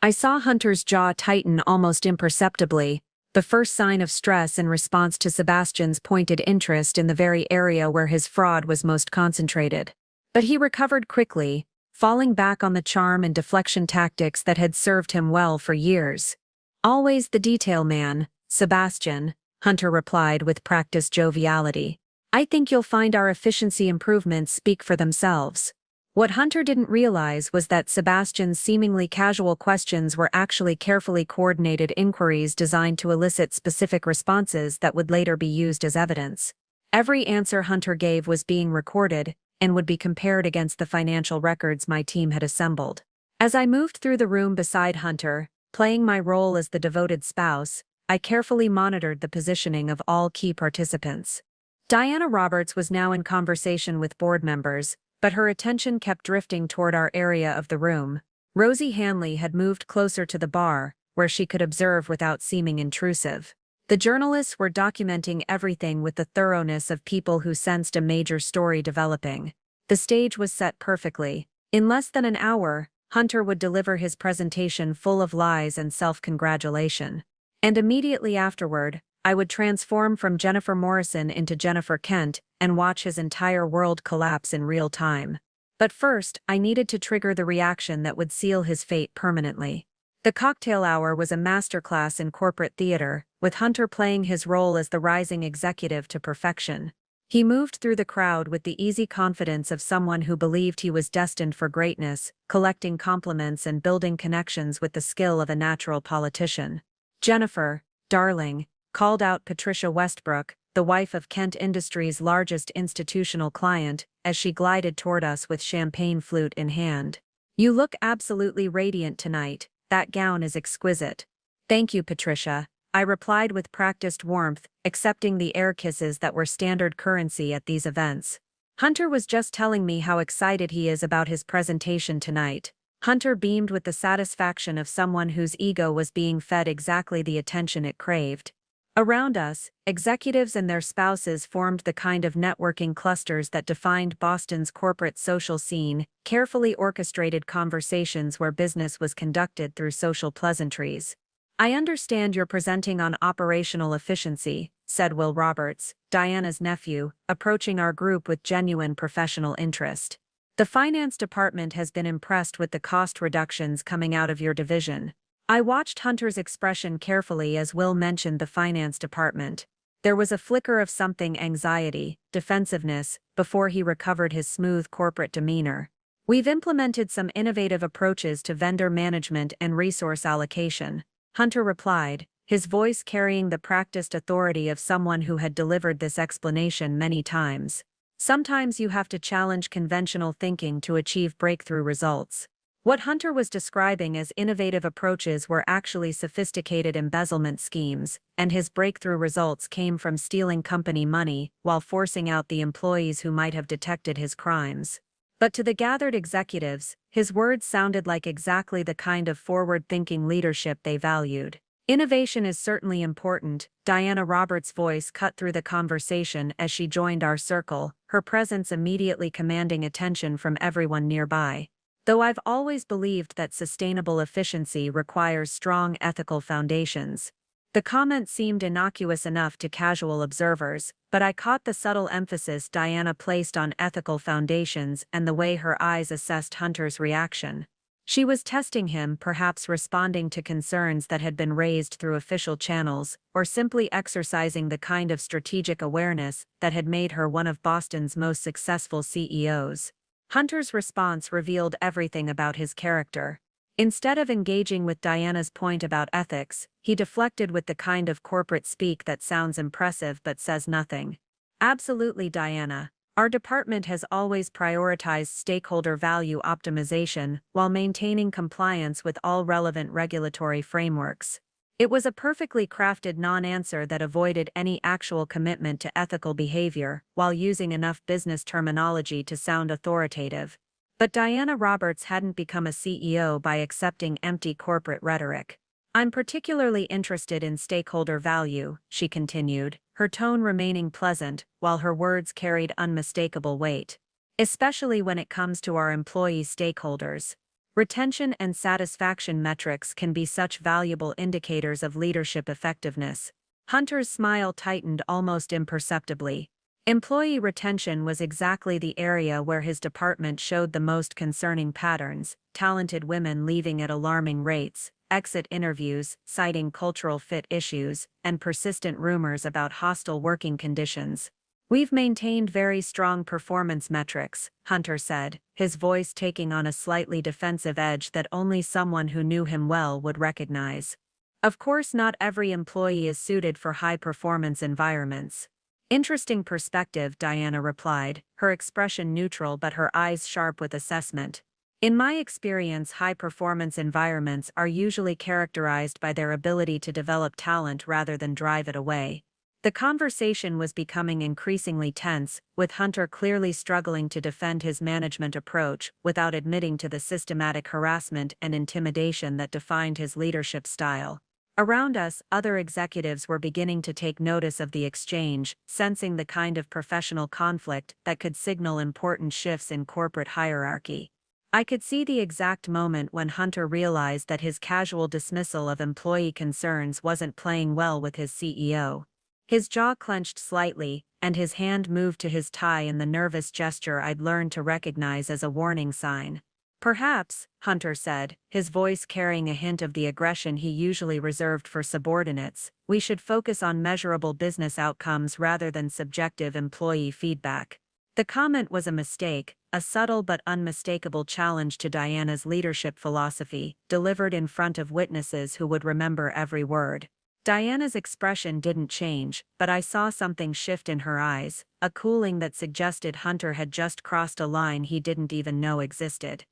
I saw Hunter's jaw tighten almost imperceptibly, the first sign of stress in response to Sebastian's pointed interest in the very area where his fraud was most concentrated. But he recovered quickly, falling back on the charm and deflection tactics that had served him well for years. Always the detail man, Sebastian, Hunter replied with practiced joviality. I think you'll find our efficiency improvements speak for themselves. What Hunter didn't realize was that Sebastian's seemingly casual questions were actually carefully coordinated inquiries designed to elicit specific responses that would later be used as evidence. Every answer Hunter gave was being recorded and would be compared against the financial records my team had assembled. As I moved through the room beside Hunter, playing my role as the devoted spouse, I carefully monitored the positioning of all key participants. Diana Roberts was now in conversation with board members, but her attention kept drifting toward our area of the room. Rosie Hanley had moved closer to the bar, where she could observe without seeming intrusive. The journalists were documenting everything with the thoroughness of people who sensed a major story developing. The stage was set perfectly. In less than an hour, Hunter would deliver his presentation full of lies and self-congratulation. And immediately afterward, I would transform from Jennifer Morrison into Jennifer Kent and watch his entire world collapse in real time. But first, I needed to trigger the reaction that would seal his fate permanently. The cocktail hour was a masterclass in corporate theater, with Hunter playing his role as the rising executive to perfection. He moved through the crowd with the easy confidence of someone who believed he was destined for greatness, collecting compliments and building connections with the skill of a natural politician. Jennifer, darling, called out Patricia Westbrook, the wife of Kent Industries' largest institutional client, as she glided toward us with champagne flute in hand. You look absolutely radiant tonight. That gown is exquisite. Thank you, Patricia, I replied with practiced warmth, accepting the air kisses that were standard currency at these events. Hunter was just telling me how excited he is about his presentation tonight. Hunter beamed with the satisfaction of someone whose ego was being fed exactly the attention it craved. Around us, executives and their spouses formed the kind of networking clusters that defined Boston's corporate social scene, carefully orchestrated conversations where business was conducted through social pleasantries. I understand you're presenting on operational efficiency, said Will Roberts, Diana's nephew, approaching our group with genuine professional interest. The finance department has been impressed with the cost reductions coming out of your division. I watched Hunter's expression carefully as Will mentioned the finance department. There was a flicker of something anxiety, defensiveness, before he recovered his smooth corporate demeanor. We've implemented some innovative approaches to vendor management and resource allocation, Hunter replied, his voice carrying the practiced authority of someone who had delivered this explanation many times. Sometimes you have to challenge conventional thinking to achieve breakthrough results. What Hunter was describing as innovative approaches were actually sophisticated embezzlement schemes, and his breakthrough results came from stealing company money while forcing out the employees who might have detected his crimes. But to the gathered executives, his words sounded like exactly the kind of forward-thinking leadership they valued. Innovation is certainly important, Diana Roberts' voice cut through the conversation as she joined our circle, her presence immediately commanding attention from everyone nearby. Though I've always believed that sustainable efficiency requires strong ethical foundations. The comment seemed innocuous enough to casual observers, but I caught the subtle emphasis Diana placed on ethical foundations and the way her eyes assessed Hunter's reaction. She was testing him, perhaps responding to concerns that had been raised through official channels, or simply exercising the kind of strategic awareness that had made her one of Boston's most successful CEOs. Hunter's response revealed everything about his character. Instead of engaging with Diana's point about ethics, he deflected with the kind of corporate speak that sounds impressive but says nothing. Absolutely, Diana. Our department has always prioritized stakeholder value optimization while maintaining compliance with all relevant regulatory frameworks. It was a perfectly crafted non-answer that avoided any actual commitment to ethical behavior while using enough business terminology to sound authoritative. But Diana Roberts hadn't become a CEO by accepting empty corporate rhetoric. I'm particularly interested in stakeholder value, she continued, her her tone remaining pleasant while her words carried unmistakable weight. Especially when it comes to our employee stakeholders. Retention and satisfaction metrics can be such valuable indicators of leadership effectiveness. Hunter's smile tightened almost imperceptibly. Employee retention was exactly the area where his department showed the most concerning patterns: talented women leaving at alarming rates, exit interviews citing cultural fit issues, and persistent rumors about hostile working conditions. "We've maintained very strong performance metrics," Hunter said, his voice taking on a slightly defensive edge that only someone who knew him well would recognize. "Of course, not every employee is suited for high-performance environments." "Interesting perspective," Diana replied, her expression neutral but her eyes sharp with assessment. "In my experience, high-performance environments are usually characterized by their ability to develop talent rather than drive it away." The conversation was becoming increasingly tense, with Hunter clearly struggling to defend his management approach without admitting to the systematic harassment and intimidation that defined his leadership style. Around us, other executives were beginning to take notice of the exchange, sensing the kind of professional conflict that could signal important shifts in corporate hierarchy. I could see the exact moment when Hunter realized that his casual dismissal of employee concerns wasn't playing well with his CEO. His jaw clenched slightly, and his hand moved to his tie in the nervous gesture I'd learned to recognize as a warning sign. "Perhaps," Hunter said, his voice carrying a hint of the aggression he usually reserved for subordinates, "we should focus on measurable business outcomes rather than subjective employee feedback." The comment was a mistake, a subtle but unmistakable challenge to Diana's leadership philosophy, delivered in front of witnesses who would remember every word. Diana's expression didn't change, but I saw something shift in her eyes, a cooling that suggested Hunter had just crossed a line he didn't even know existed.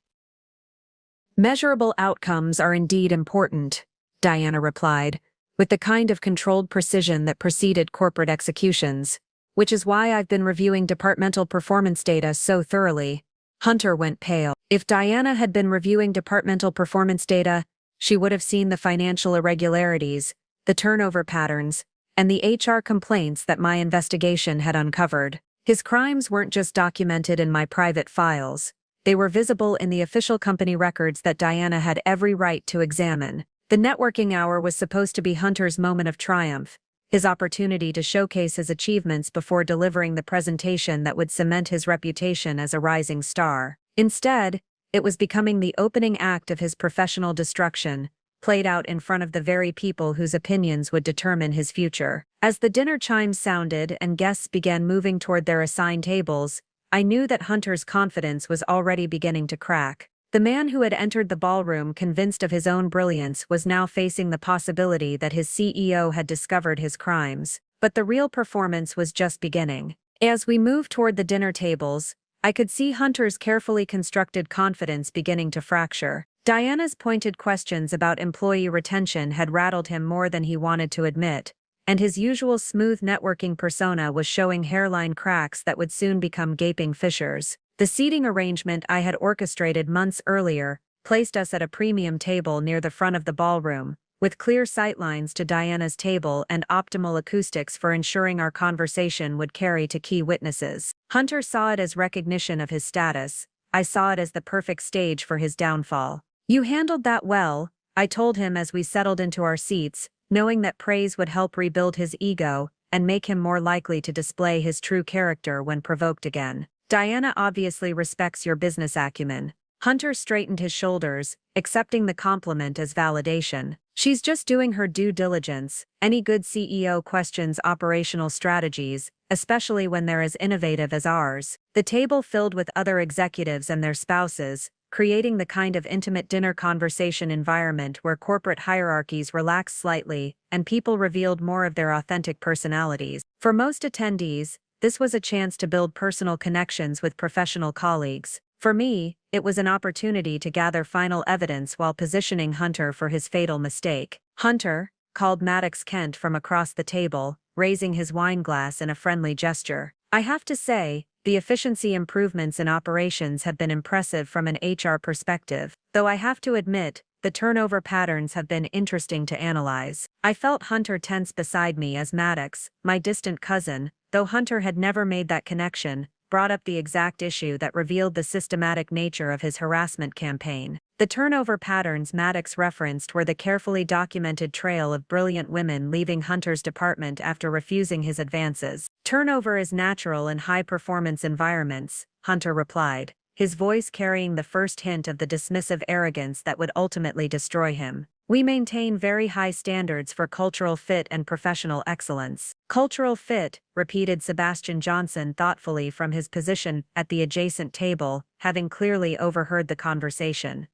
"Measurable outcomes are indeed important," Diana replied, with the kind of controlled precision that preceded corporate executions. "Which is why I've been reviewing departmental performance data so thoroughly." Hunter went pale. If Diana had been reviewing departmental performance data, she would have seen the financial irregularities, the turnover patterns, and the HR complaints that my investigation had uncovered. His crimes weren't just documented in my private files. They were visible in the official company records that Diana had every right to examine. The networking hour was supposed to be Hunter's moment of triumph, his opportunity to showcase his achievements before delivering the presentation that would cement his reputation as a rising star. Instead, it was becoming the opening act of his professional destruction, played out in front of the very people whose opinions would determine his future. As the dinner chimes sounded and guests began moving toward their assigned tables, I knew that Hunter's confidence was already beginning to crack. The man who had entered the ballroom convinced of his own brilliance was now facing the possibility that his CEO had discovered his crimes. But the real performance was just beginning. As we moved toward the dinner tables, I could see Hunter's carefully constructed confidence beginning to fracture. Diana's pointed questions about employee retention had rattled him more than he wanted to admit, and his usual smooth networking persona was showing hairline cracks that would soon become gaping fissures. The seating arrangement I had orchestrated months earlier placed us at a premium table near the front of the ballroom, with clear sightlines to Diana's table and optimal acoustics for ensuring our conversation would carry to key witnesses. Hunter saw it as recognition of his status. I saw it as the perfect stage for his downfall. "You handled that well," I told him as we settled into our seats, knowing that praise would help rebuild his ego and make him more likely to display his true character when provoked again. "Diana obviously respects your business acumen." Hunter straightened his shoulders, accepting the compliment as validation. "She's just doing her due diligence. Any good CEO questions operational strategies, especially when they're as innovative as ours." The table filled with other executives and their spouses, creating the kind of intimate dinner conversation environment where corporate hierarchies relaxed slightly and people revealed more of their authentic personalities. For most attendees, this was a chance to build personal connections with professional colleagues. For me, it was an opportunity to gather final evidence while positioning Hunter for his fatal mistake. "Hunter," called Maddox Kent from across the table, raising his wine glass in a friendly gesture. "I have to say, the efficiency improvements in operations have been impressive from an HR perspective, though I have to admit, the turnover patterns have been interesting to analyze." I felt Hunter tense beside me as Maddox, my distant cousin, though Hunter had never made that connection, brought up the exact issue that revealed the systematic nature of his harassment campaign. The turnover patterns Maddox referenced were the carefully documented trail of brilliant women leaving Hunter's department after refusing his advances. Turnover is natural in high-performance environments, Hunter replied, his voice carrying the first hint of the dismissive arrogance that would ultimately destroy him. We maintain very high standards for cultural fit and professional excellence. Cultural fit, repeated Sebastian Johnson thoughtfully from his position at the adjacent table, having clearly overheard the conversation.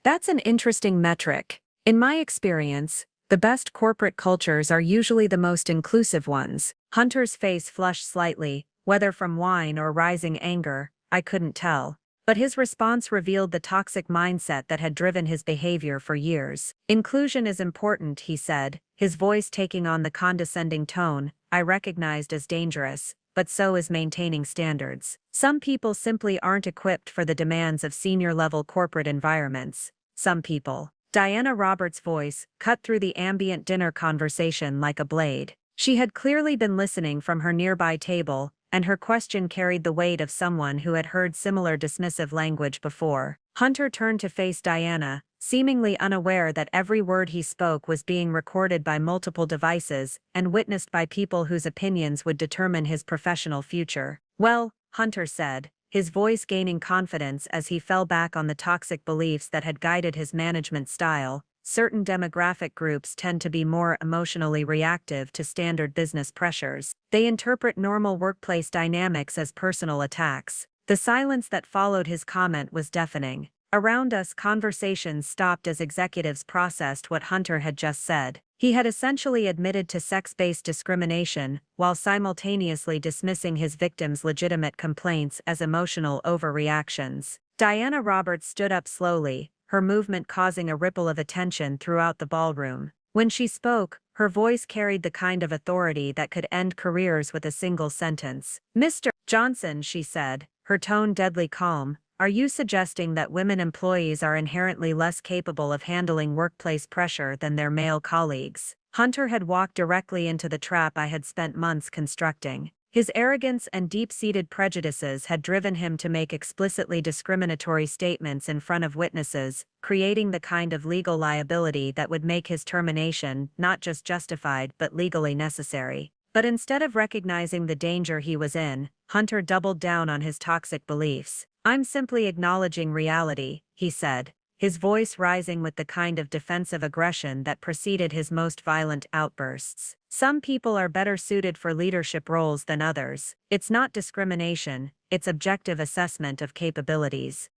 That's an interesting metric. In my experience, the best corporate cultures are usually the most inclusive ones. Hunter's face flushed slightly, whether from wine or rising anger, I couldn't tell. But his response revealed the toxic mindset that had driven his behavior for years. Inclusion is important, he said, his voice taking on the condescending tone I recognized as dangerous, but so is maintaining standards. Some people simply aren't equipped for the demands of senior-level corporate environments. Some people. Diana Roberts' voice cut through the ambient dinner conversation like a blade. She had clearly been listening from her nearby table, and her question carried the weight of someone who had heard similar dismissive language before. Hunter turned to face Diana, seemingly unaware that every word he spoke was being recorded by multiple devices and witnessed by people whose opinions would determine his professional future. Well, Hunter said, his voice gaining confidence as he fell back on the toxic beliefs that had guided his management style. Certain demographic groups tend to be more emotionally reactive to standard business pressures. They interpret normal workplace dynamics as personal attacks. The silence that followed his comment was deafening. Around us, conversations stopped as executives processed what Hunter had just said. He had essentially admitted to sex-based discrimination, while simultaneously dismissing his victims' legitimate complaints as emotional overreactions. Diana Roberts stood up slowly, her movement causing a ripple of attention throughout the ballroom. When she spoke, her voice carried the kind of authority that could end careers with a single sentence. "Mr. Johnson," she said, her tone deadly calm, "are you suggesting that women employees are inherently less capable of handling workplace pressure than their male colleagues?" Hunter had walked directly into the trap I had spent months constructing. His arrogance and deep-seated prejudices had driven him to make explicitly discriminatory statements in front of witnesses, creating the kind of legal liability that would make his termination not just justified but legally necessary. But instead of recognizing the danger he was in, Hunter doubled down on his toxic beliefs. "I'm simply acknowledging reality," he said, his voice rising with the kind of defensive aggression that preceded his most violent outbursts. "Some people are better suited for leadership roles than others. It's not discrimination, it's objective assessment of capabilities."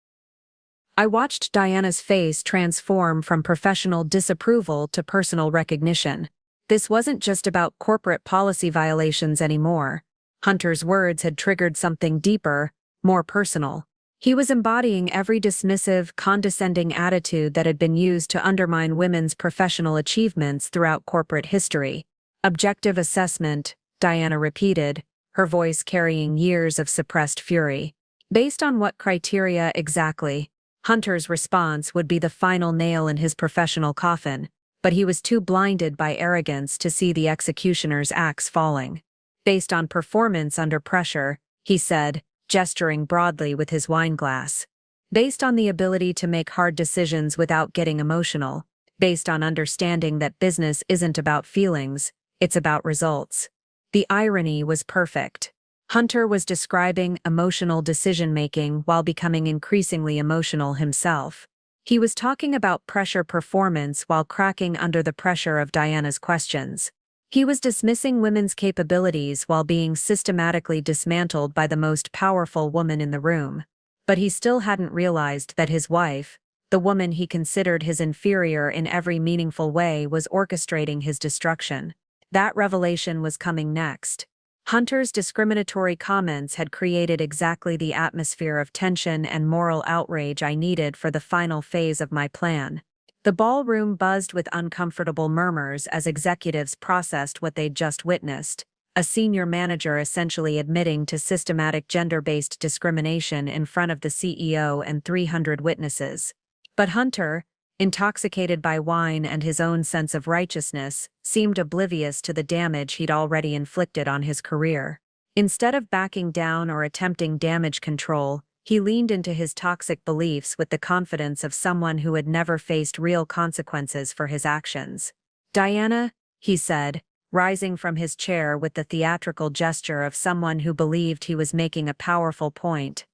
I watched Diana's face transform from professional disapproval to personal recognition. This wasn't just about corporate policy violations anymore. Hunter's words had triggered something deeper, more personal. He was embodying every dismissive, condescending attitude that had been used to undermine women's professional achievements throughout corporate history. "Objective assessment," Diana repeated, her voice carrying years of suppressed fury. Based on what criteria exactly? Hunter's response would be the final nail in his professional coffin, but he was too blinded by arrogance to see the executioner's axe falling. "Based on performance under pressure," he said, gesturing broadly with his wineglass. "Based on the ability to make hard decisions without getting emotional. Based on understanding that business isn't about feelings, it's about results." The irony was perfect. Hunter was describing emotional decision-making while becoming increasingly emotional himself. He was talking about pressure performance while cracking under the pressure of Diana's questions. He was dismissing women's capabilities while being systematically dismantled by the most powerful woman in the room. But he still hadn't realized that his wife, the woman he considered his inferior in every meaningful way, was orchestrating his destruction. That revelation was coming next. Hunter's discriminatory comments had created exactly the atmosphere of tension and moral outrage I needed for the final phase of my plan. The ballroom buzzed with uncomfortable murmurs as executives processed what they'd just witnessed, a senior manager essentially admitting to systematic gender-based discrimination in front of the CEO and 300 witnesses. But Hunter, intoxicated by wine and his own sense of righteousness, seemed oblivious to the damage he'd already inflicted on his career. Instead of backing down or attempting damage control, he leaned into his toxic beliefs with the confidence of someone who had never faced real consequences for his actions. "Diana," he said, rising from his chair with the theatrical gesture of someone who believed he was making a powerful point,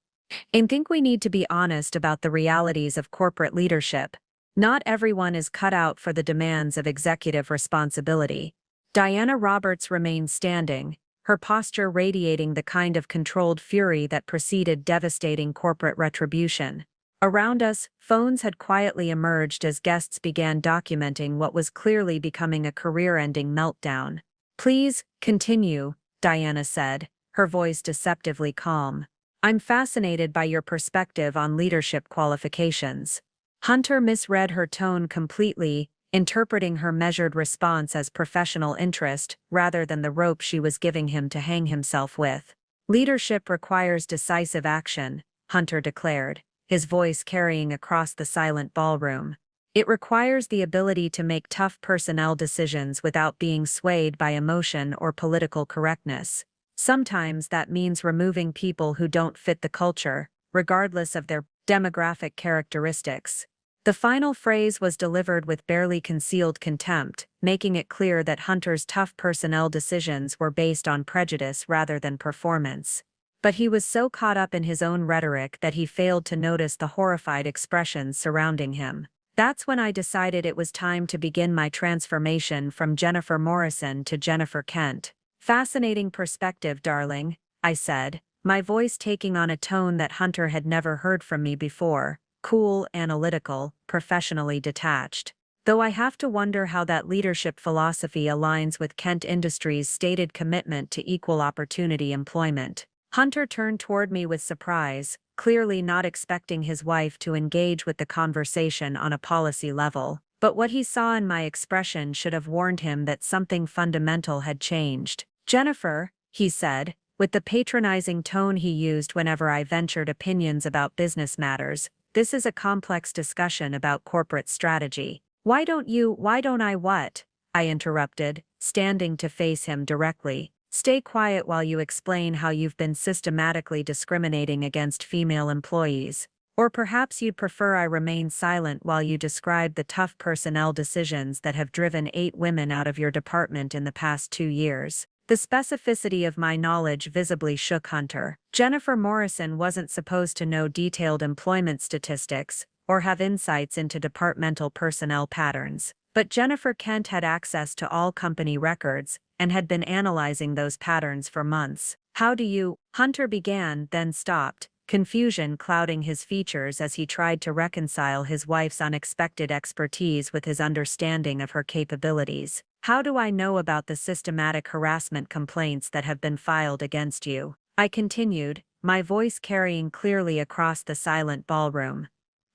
"I think we need to be honest about the realities of corporate leadership. Not everyone is cut out for the demands of executive responsibility." Diana Roberts remained standing, her posture radiating the kind of controlled fury that preceded devastating corporate retribution. Around us, phones had quietly emerged as guests began documenting what was clearly becoming a career-ending meltdown. "Please, continue," Diana said, her voice deceptively calm. "I'm fascinated by your perspective on leadership qualifications." Hunter misread her tone completely, interpreting her measured response as professional interest rather than the rope she was giving him to hang himself with. "Leadership requires decisive action," Hunter declared, his voice carrying across the silent ballroom. "It requires the ability to make tough personnel decisions without being swayed by emotion or political correctness. Sometimes that means removing people who don't fit the culture, regardless of their demographic characteristics." The final phrase was delivered with barely concealed contempt, making it clear that Hunter's tough personnel decisions were based on prejudice rather than performance. But he was so caught up in his own rhetoric that he failed to notice the horrified expressions surrounding him. "That's when I decided it was time to begin my transformation from Jennifer Morrison to Jennifer Kent." "Fascinating perspective, darling," I said, my voice taking on a tone that Hunter had never heard from me before. Cool, analytical, professionally detached. Though I have to wonder how that leadership philosophy aligns with Kent Industries' stated commitment to equal opportunity employment. Hunter turned toward me with surprise, clearly not expecting his wife to engage with the conversation on a policy level. But what he saw in my expression should have warned him that something fundamental had changed. "Jennifer," he said, with the patronizing tone he used whenever I ventured opinions about business matters, "this is a complex discussion about corporate strategy." Why don't I what?" I interrupted, standing to face him directly. "Stay quiet while you explain how you've been systematically discriminating against female employees. Or perhaps you'd prefer I remain silent while you describe the tough personnel decisions that have driven 8 women out of your department in the past 2 years. The specificity of my knowledge visibly shook Hunter. Jennifer Morrison wasn't supposed to know detailed employment statistics or have insights into departmental personnel patterns. But Jennifer Kent had access to all company records and had been analyzing those patterns for months. "How do you—" Hunter began, then stopped, confusion clouding his features as he tried to reconcile his wife's unexpected expertise with his understanding of her capabilities. "How do I know about the systematic harassment complaints that have been filed against you?" I continued, my voice carrying clearly across the silent ballroom.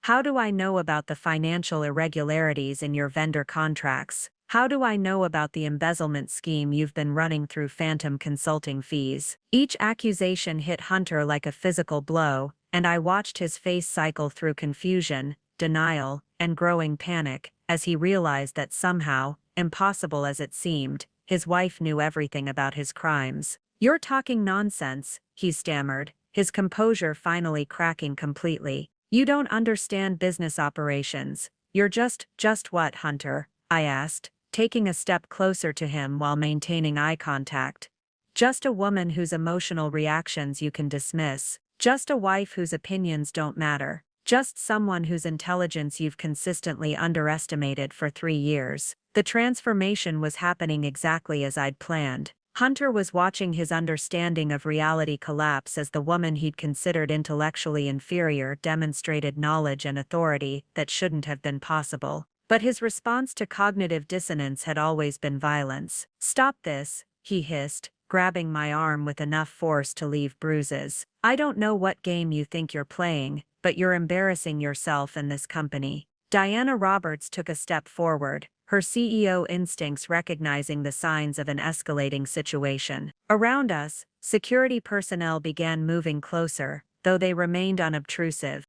"How do I know about the financial irregularities in your vendor contracts? How do I know about the embezzlement scheme you've been running through phantom consulting fees?" Each accusation hit Hunter like a physical blow, and I watched his face cycle through confusion, denial, and growing panic, as he realized that somehow, impossible as it seemed, his wife knew everything about his crimes. "You're talking nonsense," he stammered, his composure finally cracking completely. "You don't understand business operations. You're just what, Hunter?" I asked, taking a step closer to him while maintaining eye contact. "Just a woman whose emotional reactions you can dismiss. Just a wife whose opinions don't matter. Just someone whose intelligence you've consistently underestimated for 3 years." The transformation was happening exactly as I'd planned. Hunter was watching his understanding of reality collapse as the woman he'd considered intellectually inferior demonstrated knowledge and authority that shouldn't have been possible. But his response to cognitive dissonance had always been violence. "Stop this," he hissed, grabbing my arm with enough force to leave bruises. "I don't know what game you think you're playing, but you're embarrassing yourself and this company." Diana Roberts took a step forward, her CEO instincts recognizing the signs of an escalating situation. Around us, security personnel began moving closer, though they remained unobtrusive.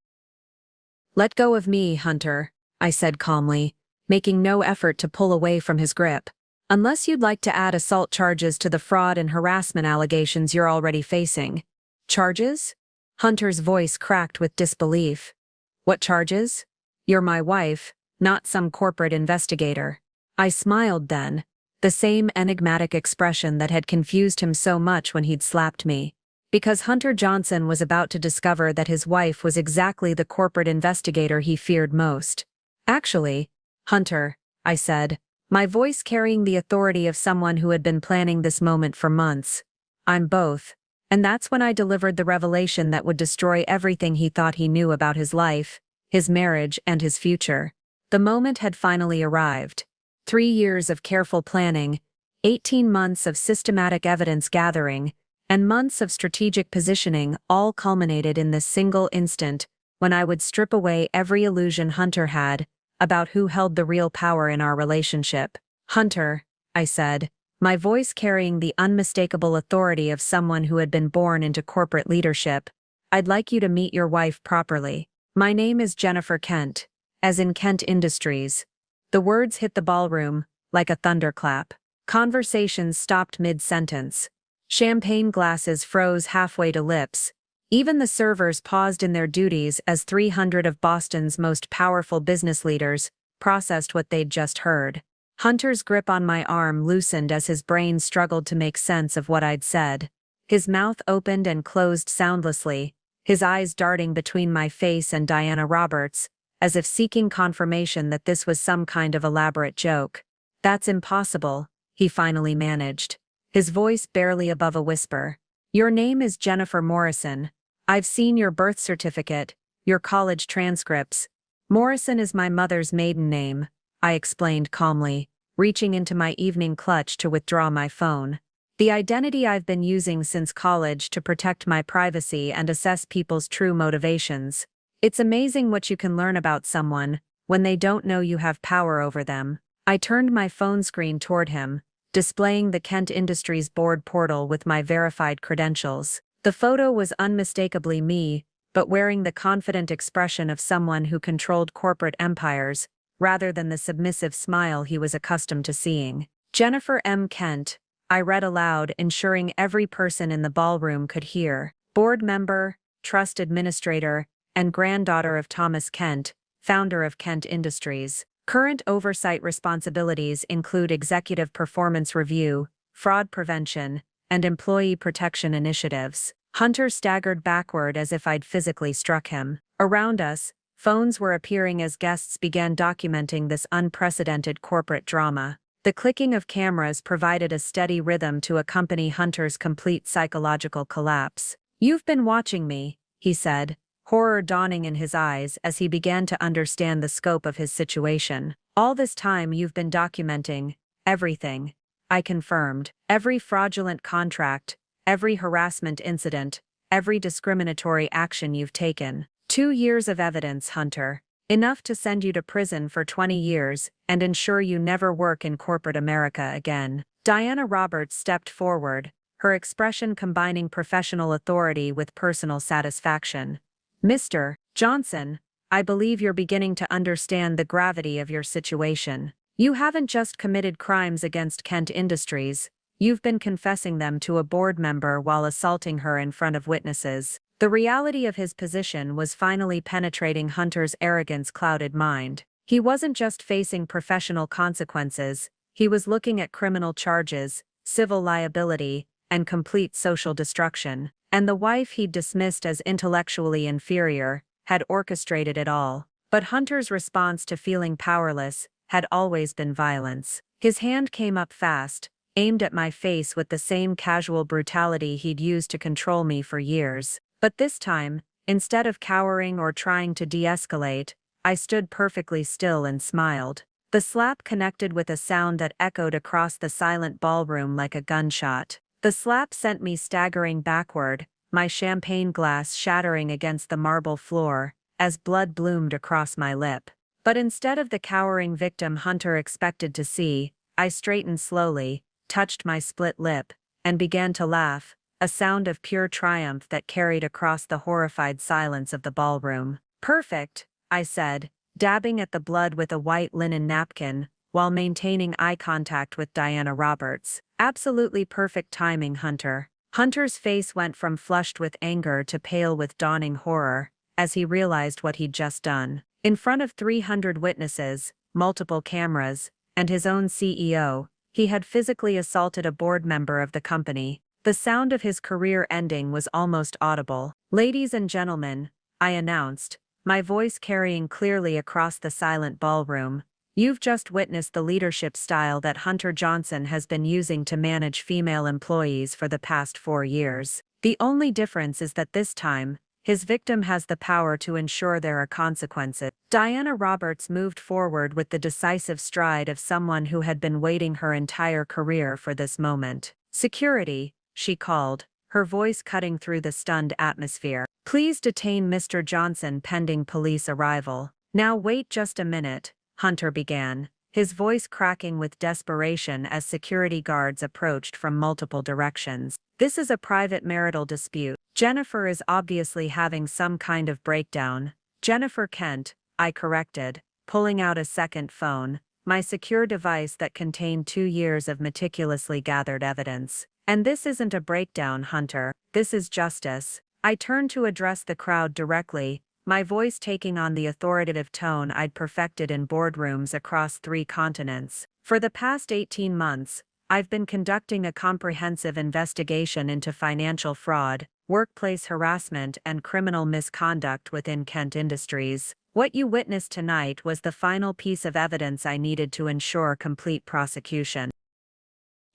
"Let go of me, Hunter," I said calmly, making no effort to pull away from his grip. Unless you'd like to add assault charges to the fraud and harassment allegations you're already facing. Charges? Hunter's voice cracked with disbelief. What charges? You're my wife, not some corporate investigator. I smiled then, the same enigmatic expression that had confused him so much when he'd slapped me. Because Hunter Johnson was about to discover that his wife was exactly the corporate investigator he feared most. Actually, Hunter, I said, my voice carrying the authority of someone who had been planning this moment for months. I'm both. And that's when I delivered the revelation that would destroy everything he thought he knew about his life, his marriage, and his future. The moment had finally arrived. 3 years of careful planning, 18 months of systematic evidence gathering, and months of strategic positioning all culminated in this single instant when I would strip away every illusion Hunter had about who held the real power in our relationship. Hunter, I said, my voice carrying the unmistakable authority of someone who had been born into corporate leadership, I'd like you to meet your wife properly. My name is Jennifer Kent, as in Kent Industries. The words hit the ballroom like a thunderclap. Conversations stopped mid-sentence. Champagne glasses froze halfway to lips. Even the servers paused in their duties as 300 of Boston's most powerful business leaders processed what they'd just heard. Hunter's grip on my arm loosened as his brain struggled to make sense of what I'd said. His mouth opened and closed soundlessly, his eyes darting between my face and Diana Roberts, as if seeking confirmation that this was some kind of elaborate joke. That's impossible, he finally managed, his voice barely above a whisper. Your name is Jennifer Morrison. I've seen your birth certificate, your college transcripts. Morrison is my mother's maiden name, I explained calmly, reaching into my evening clutch to withdraw my phone. The identity I've been using since college to protect my privacy and assess people's true motivations. It's amazing what you can learn about someone when they don't know you have power over them. I turned my phone screen toward him, displaying the Kent Industries board portal with my verified credentials. The photo was unmistakably me, but wearing the confident expression of someone who controlled corporate empires, rather than the submissive smile he was accustomed to seeing. Jennifer M. Kent, I read aloud, ensuring every person in the ballroom could hear. Board member, trust administrator, and granddaughter of Thomas Kent, founder of Kent Industries. Current oversight responsibilities include executive performance review, fraud prevention, and employee protection initiatives. Hunter staggered backward as if I'd physically struck him. Around us, phones were appearing as guests began documenting this unprecedented corporate drama. The clicking of cameras provided a steady rhythm to accompany Hunter's complete psychological collapse. You've been watching me, he said, horror dawning in his eyes as he began to understand the scope of his situation. All this time you've been documenting everything, I confirmed. Every fraudulent contract, every harassment incident, every discriminatory action you've taken. 2 years of evidence, Hunter. Enough to send you to prison for 20 years and ensure you never work in corporate America again. Diana Roberts stepped forward, her expression combining professional authority with personal satisfaction. Mr. Johnson, I believe you're beginning to understand the gravity of your situation. You haven't just committed crimes against Kent Industries, you've been confessing them to a board member while assaulting her in front of witnesses. The reality of his position was finally penetrating Hunter's arrogance-clouded mind. He wasn't just facing professional consequences, he was looking at criminal charges, civil liability, and complete social destruction. And the wife he'd dismissed as intellectually inferior had orchestrated it all. But Hunter's response to feeling powerless had always been violence. His hand came up fast, aimed at my face with the same casual brutality he'd used to control me for years. But this time, instead of cowering or trying to de-escalate, I stood perfectly still and smiled. The slap connected with a sound that echoed across the silent ballroom like a gunshot. The slap sent me staggering backward, my champagne glass shattering against the marble floor, as blood bloomed across my lip. But instead of the cowering victim Hunter expected to see, I straightened slowly, touched my split lip, and began to laugh, a sound of pure triumph that carried across the horrified silence of the ballroom. Perfect, I said, dabbing at the blood with a white linen napkin, while maintaining eye contact with Diana Roberts. Absolutely perfect timing, Hunter. Hunter's face went from flushed with anger to pale with dawning horror, as he realized what he'd just done. In front of 300 witnesses, multiple cameras, and his own CEO, he had physically assaulted a board member of the company. The sound of his career ending was almost audible. "Ladies and gentlemen," I announced, my voice carrying clearly across the silent ballroom, "you've just witnessed the leadership style that Hunter Johnson has been using to manage female employees for the past 4 years. The only difference is that this time, his victim has the power to ensure there are consequences." Diana Roberts moved forward with the decisive stride of someone who had been waiting her entire career for this moment. "Security," she called, her voice cutting through the stunned atmosphere. "Please detain Mr. Johnson pending police arrival." "Now wait just a minute," Hunter began, his voice cracking with desperation as security guards approached from multiple directions. "This is a private marital dispute. Jennifer is obviously having some kind of breakdown." "Jennifer Kent," I corrected, pulling out a second phone, my secure device that contained 2 years of meticulously gathered evidence. "And this isn't a breakdown, Hunter. This is justice." I turned to address the crowd directly, my voice taking on the authoritative tone I'd perfected in boardrooms across 3 continents. "For the past 18 months, I've been conducting a comprehensive investigation into financial fraud, workplace harassment, and criminal misconduct within Kent Industries. What you witnessed tonight was the final piece of evidence I needed to ensure complete prosecution."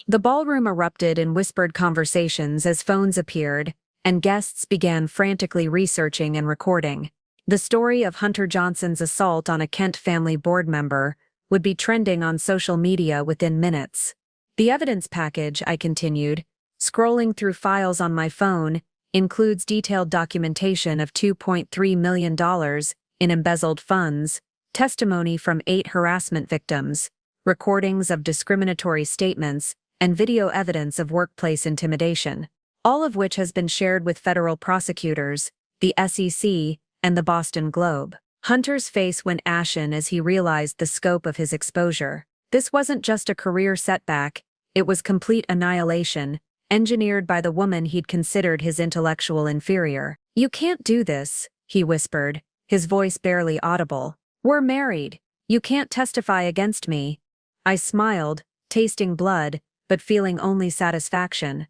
The ballroom erupted in whispered conversations as phones appeared, and guests began frantically researching and recording. The story of Hunter Johnson's assault on a Kent family board member would be trending on social media within minutes. "The evidence package," I continued, scrolling through files on my phone, "includes detailed documentation of $2.3 million in embezzled funds, testimony from 8 harassment victims, recordings of discriminatory statements, and video evidence of workplace intimidation, all of which has been shared with federal prosecutors, the SEC, and the Boston Globe." Hunter's face went ashen as he realized the scope of his exposure. This wasn't just a career setback, it was complete annihilation, engineered by the woman he'd considered his intellectual inferior. "You can't do this," he whispered, his voice barely audible. "We're married. You can't testify against me." I smiled, tasting blood, but feeling only satisfaction.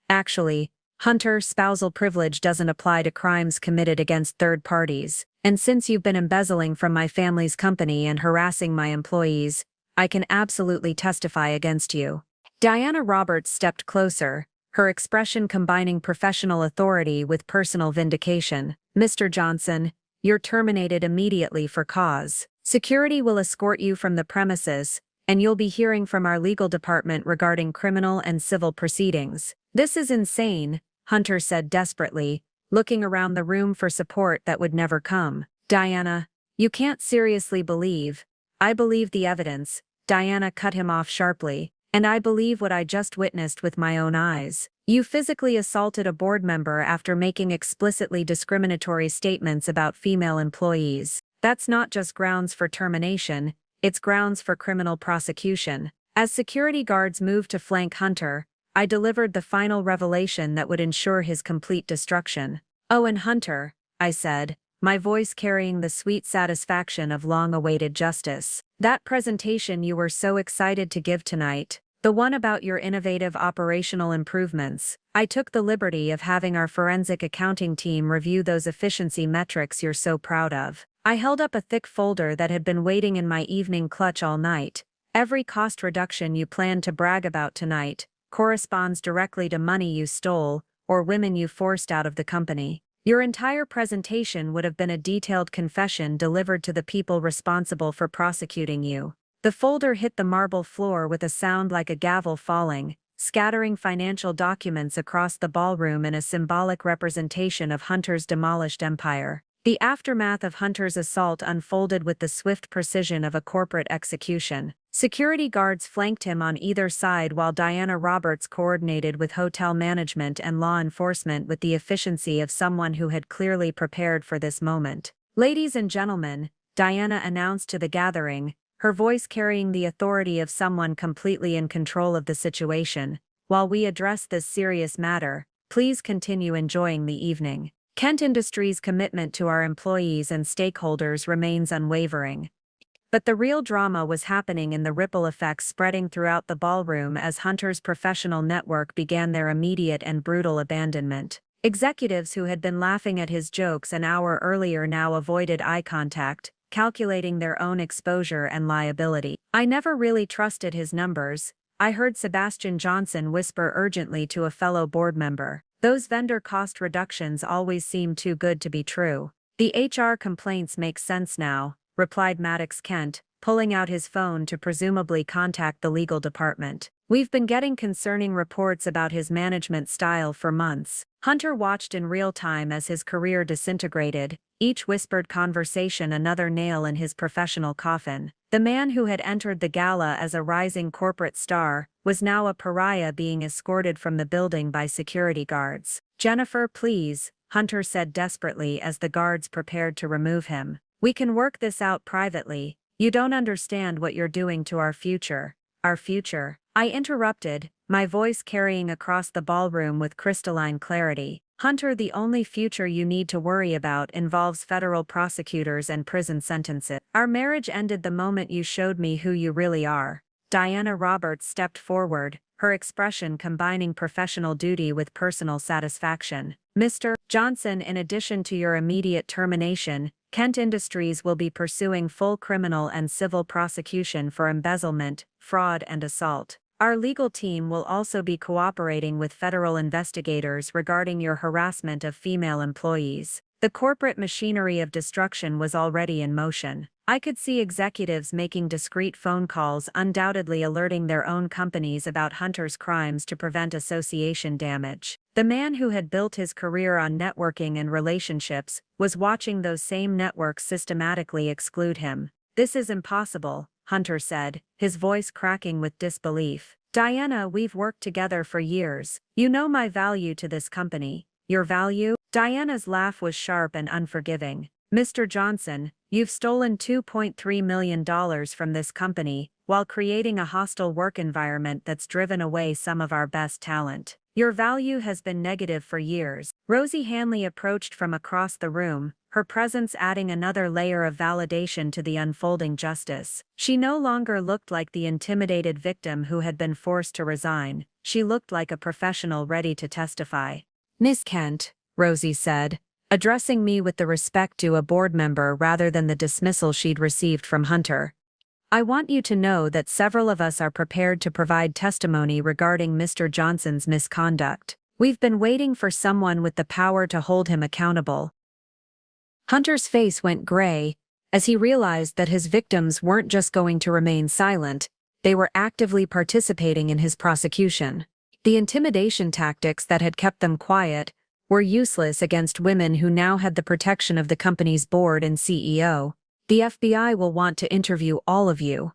"Actually, Hunter, spousal privilege doesn't apply to crimes committed against third parties, and since you've been embezzling from my family's company and harassing my employees, I can absolutely testify against you." Diana Roberts stepped closer, her expression combining professional authority with personal vindication. "Mr. Johnson, you're terminated immediately for cause. Security will escort you from the premises, and you'll be hearing from our legal department regarding criminal and civil proceedings." "This is insane," Hunter said desperately, looking around the room for support that would never come. "Diana, you can't seriously believe." "I believe the evidence," Diana cut him off sharply, "and I believe what I just witnessed with my own eyes. You physically assaulted a board member after making explicitly discriminatory statements about female employees. That's not just grounds for termination, it's grounds for criminal prosecution." As security guards moved to flank Hunter, I delivered the final revelation that would ensure his complete destruction. "Oh, and Hunter," I said, my voice carrying the sweet satisfaction of long-awaited justice. "That presentation you were so excited to give tonight, the one about your innovative operational improvements, I took the liberty of having our forensic accounting team review those efficiency metrics you're so proud of." I held up a thick folder that had been waiting in my evening clutch all night. "Every cost reduction you plan to brag about tonight corresponds directly to money you stole or women you forced out of the company. Your entire presentation would have been a detailed confession delivered to the people responsible for prosecuting you." The folder hit the marble floor with a sound like a gavel falling, scattering financial documents across the ballroom in a symbolic representation of Hunter's demolished empire. The aftermath of Hunter's assault unfolded with the swift precision of a corporate execution. Security guards flanked him on either side while Diana Roberts coordinated with hotel management and law enforcement with the efficiency of someone who had clearly prepared for this moment. "Ladies and gentlemen," Diana announced to the gathering, her voice carrying the authority of someone completely in control of the situation. While we address this serious matter, please continue enjoying the evening. Kent Industries' commitment to our employees and stakeholders remains unwavering. But the real drama was happening in the ripple effects spreading throughout the ballroom as Hunter's professional network began their immediate and brutal abandonment. Executives who had been laughing at his jokes an hour earlier now avoided eye contact, calculating their own exposure and liability. "I never really trusted his numbers," I heard Sebastian Johnson whisper urgently to a fellow board member. "Those vendor cost reductions always seem too good to be true." "The HR complaints make sense now," replied Maddox Kent, pulling out his phone to presumably contact the legal department. "We've been getting concerning reports about his management style for months." Hunter watched in real time as his career disintegrated, each whispered conversation another nail in his professional coffin. The man who had entered the gala as a rising corporate star was now a pariah being escorted from the building by security guards. "Jennifer, please," Hunter said desperately as the guards prepared to remove him. "We can work this out privately. You don't understand what you're doing to our future." "Our future?" I interrupted, my voice carrying across the ballroom with crystalline clarity. "Hunter, the only future you need to worry about involves federal prosecutors and prison sentences. Our marriage ended the moment you showed me who you really are." Diana Roberts stepped forward, her expression combining professional duty with personal satisfaction. "Mr. Johnson, in addition to your immediate termination, Kent Industries will be pursuing full criminal and civil prosecution for embezzlement, fraud, and assault. Our legal team will also be cooperating with federal investigators regarding your harassment of female employees." The corporate machinery of destruction was already in motion. I could see executives making discreet phone calls, undoubtedly alerting their own companies about Hunter's crimes to prevent association damage. The man who had built his career on networking and relationships was watching those same networks systematically exclude him. "This is impossible," Hunter said, his voice cracking with disbelief. "Diana, we've worked together for years. You know my value to this company." "Your value?" Diana's laugh was sharp and unforgiving. "Mr. Johnson, you've stolen $2.3 million from this company, while creating a hostile work environment that's driven away some of our best talent. Your value has been negative for years." Rosie Hanley approached from across the room, her presence adding another layer of validation to the unfolding justice. She no longer looked like the intimidated victim who had been forced to resign. She looked like a professional ready to testify. "Miss Kent," Rosie said, addressing me with the respect due a board member rather than the dismissal she'd received from Hunter, "I want you to know that several of us are prepared to provide testimony regarding Mr. Johnson's misconduct. We've been waiting for someone with the power to hold him accountable." Hunter's face went gray as he realized that his victims weren't just going to remain silent, they were actively participating in his prosecution. The intimidation tactics that had kept them quiet were useless against women who now had the protection of the company's board and CEO. "The FBI will want to interview all of you,"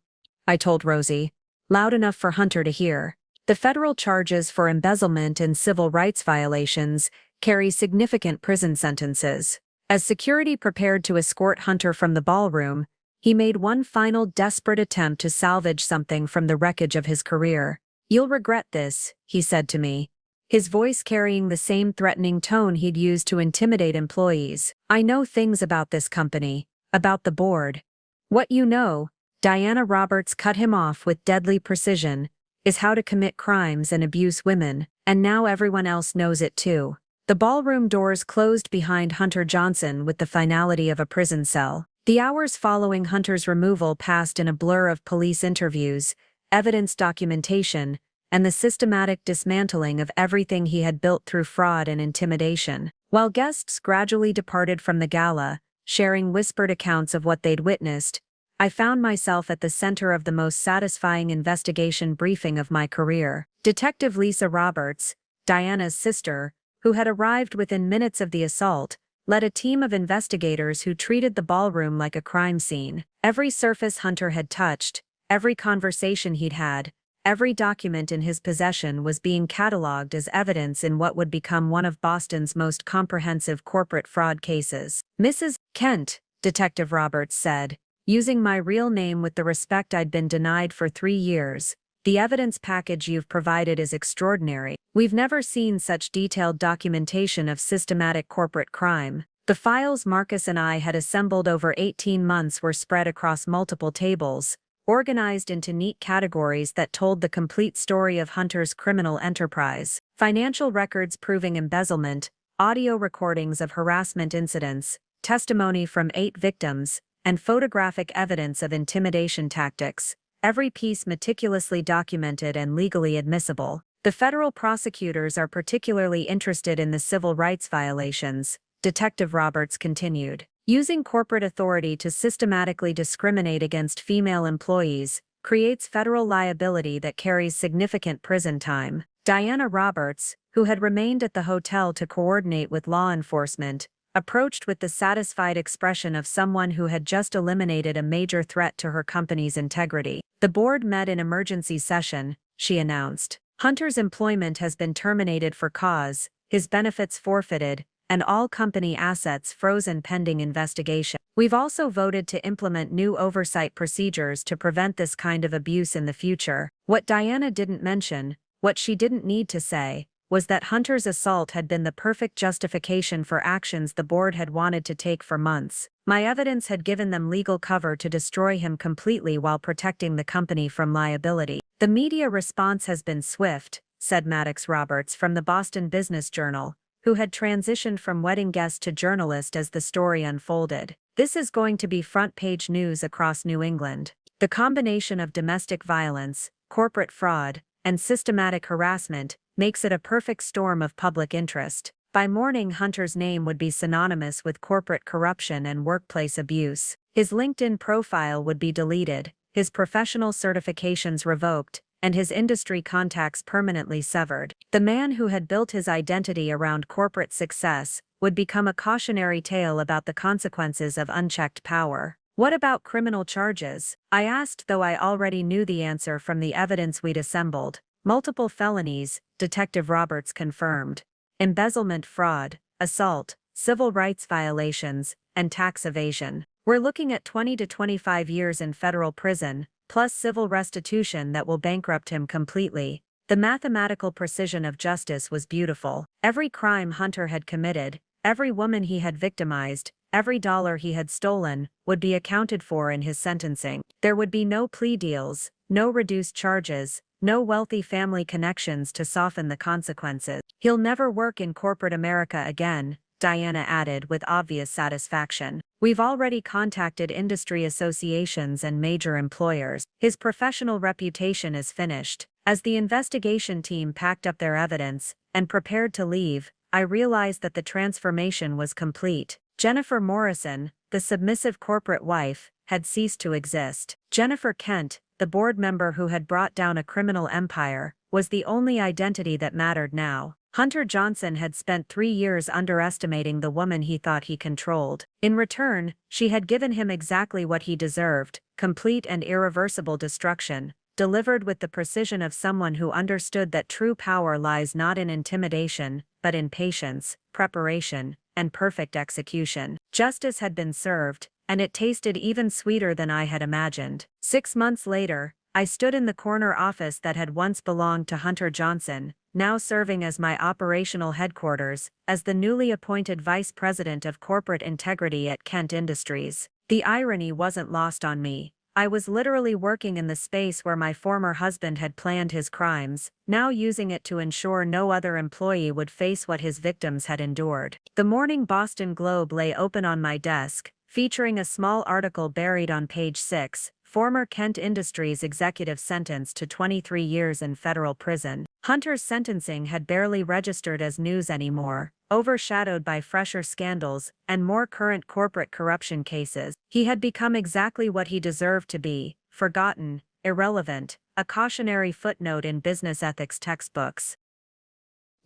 I told Rosie, loud enough for Hunter to hear. "The federal charges for embezzlement and civil rights violations carry significant prison sentences." As security prepared to escort Hunter from the ballroom, he made one final desperate attempt to salvage something from the wreckage of his career. "You'll regret this," he said to me, his voice carrying the same threatening tone he'd used to intimidate employees. "I know things about this company, about the board. What you know," Diana Roberts cut him off with deadly precision, "is how to commit crimes and abuse women, and now everyone else knows it too." The ballroom doors closed behind Hunter Johnson with the finality of a prison cell. The hours following Hunter's removal passed in a blur of police interviews, evidence documentation, and the systematic dismantling of everything he had built through fraud and intimidation. While guests gradually departed from the gala, sharing whispered accounts of what they'd witnessed, I found myself at the center of the most satisfying investigation briefing of my career. Detective Lisa Roberts, Diana's sister, who had arrived within minutes of the assault, led a team of investigators who treated the ballroom like a crime scene. Every surface Hunter had touched, every conversation he'd had, every document in his possession was being cataloged as evidence in what would become one of Boston's most comprehensive corporate fraud cases. "Mrs. Kent," Detective Roberts said, using my real name with the respect I'd been denied for 3 years. The evidence package you've provided is extraordinary. We've never seen such detailed documentation of systematic corporate crime. The files Marcus and I had assembled over 18 months were spread across multiple tables, organized into neat categories that told the complete story of Hunter's criminal enterprise. Financial records proving embezzlement, audio recordings of harassment incidents, testimony from 8 victims, and photographic evidence of intimidation tactics, every piece meticulously documented and legally admissible. The federal prosecutors are particularly interested in the civil rights violations, Detective Roberts continued. Using corporate authority to systematically discriminate against female employees creates federal liability that carries significant prison time. Diana Roberts, who had remained at the hotel to coordinate with law enforcement, approached with the satisfied expression of someone who had just eliminated a major threat to her company's integrity. The board met in emergency session, she announced. Hunter's employment has been terminated for cause, his benefits forfeited, and all company assets frozen pending investigation. We've also voted to implement new oversight procedures to prevent this kind of abuse in the future. What Diana didn't mention, what she didn't need to say, was that Hunter's assault had been the perfect justification for actions the board had wanted to take for months. My evidence had given them legal cover to destroy him completely while protecting the company from liability. The media response has been swift, said Maddox Roberts from the Boston Business Journal, who had transitioned from wedding guest to journalist as the story unfolded. This is going to be front-page news across New England. The combination of domestic violence, corporate fraud, and systematic harassment makes it a perfect storm of public interest. By morning, Hunter's name would be synonymous with corporate corruption and workplace abuse. His LinkedIn profile would be deleted, his professional certifications revoked, and his industry contacts permanently severed. The man who had built his identity around corporate success would become a cautionary tale about the consequences of unchecked power. What about criminal charges? I asked, though I already knew the answer from the evidence we'd assembled. Multiple felonies, Detective Roberts confirmed. Embezzlement, fraud, assault, civil rights violations, and tax evasion. We're looking at 20 to 25 years in federal prison, plus civil restitution that will bankrupt him completely. The mathematical precision of justice was beautiful. Every crime Hunter had committed, every woman he had victimized, every dollar he had stolen, would be accounted for in his sentencing. There would be no plea deals, no reduced charges, no wealthy family connections to soften the consequences. He'll never work in corporate America again, Diana added with obvious satisfaction. We've already contacted industry associations and major employers. His professional reputation is finished. As the investigation team packed up their evidence and prepared to leave, I realized that the transformation was complete. Jennifer Morrison, the submissive corporate wife, had ceased to exist. Jennifer Kent, the board member who had brought down a criminal empire, was the only identity that mattered now. Hunter Johnson had spent 3 years underestimating the woman he thought he controlled. In return, she had given him exactly what he deserved: complete and irreversible destruction, delivered with the precision of someone who understood that true power lies not in intimidation, but in patience, preparation, and perfect execution. Justice had been served, and it tasted even sweeter than I had imagined. 6 months later, I stood in the corner office that had once belonged to Hunter Johnson, now serving as my operational headquarters, as the newly appointed Vice President of Corporate Integrity at Kent Industries. The irony wasn't lost on me. I was literally working in the space where my former husband had planned his crimes, now using it to ensure no other employee would face what his victims had endured. The morning Boston Globe lay open on my desk, featuring a small article buried on page 6, former Kent Industries executive sentenced to 23 years in federal prison. Hunter's sentencing had barely registered as news anymore, overshadowed by fresher scandals and more current corporate corruption cases. He had become exactly what he deserved to be: forgotten, irrelevant, a cautionary footnote in business ethics textbooks.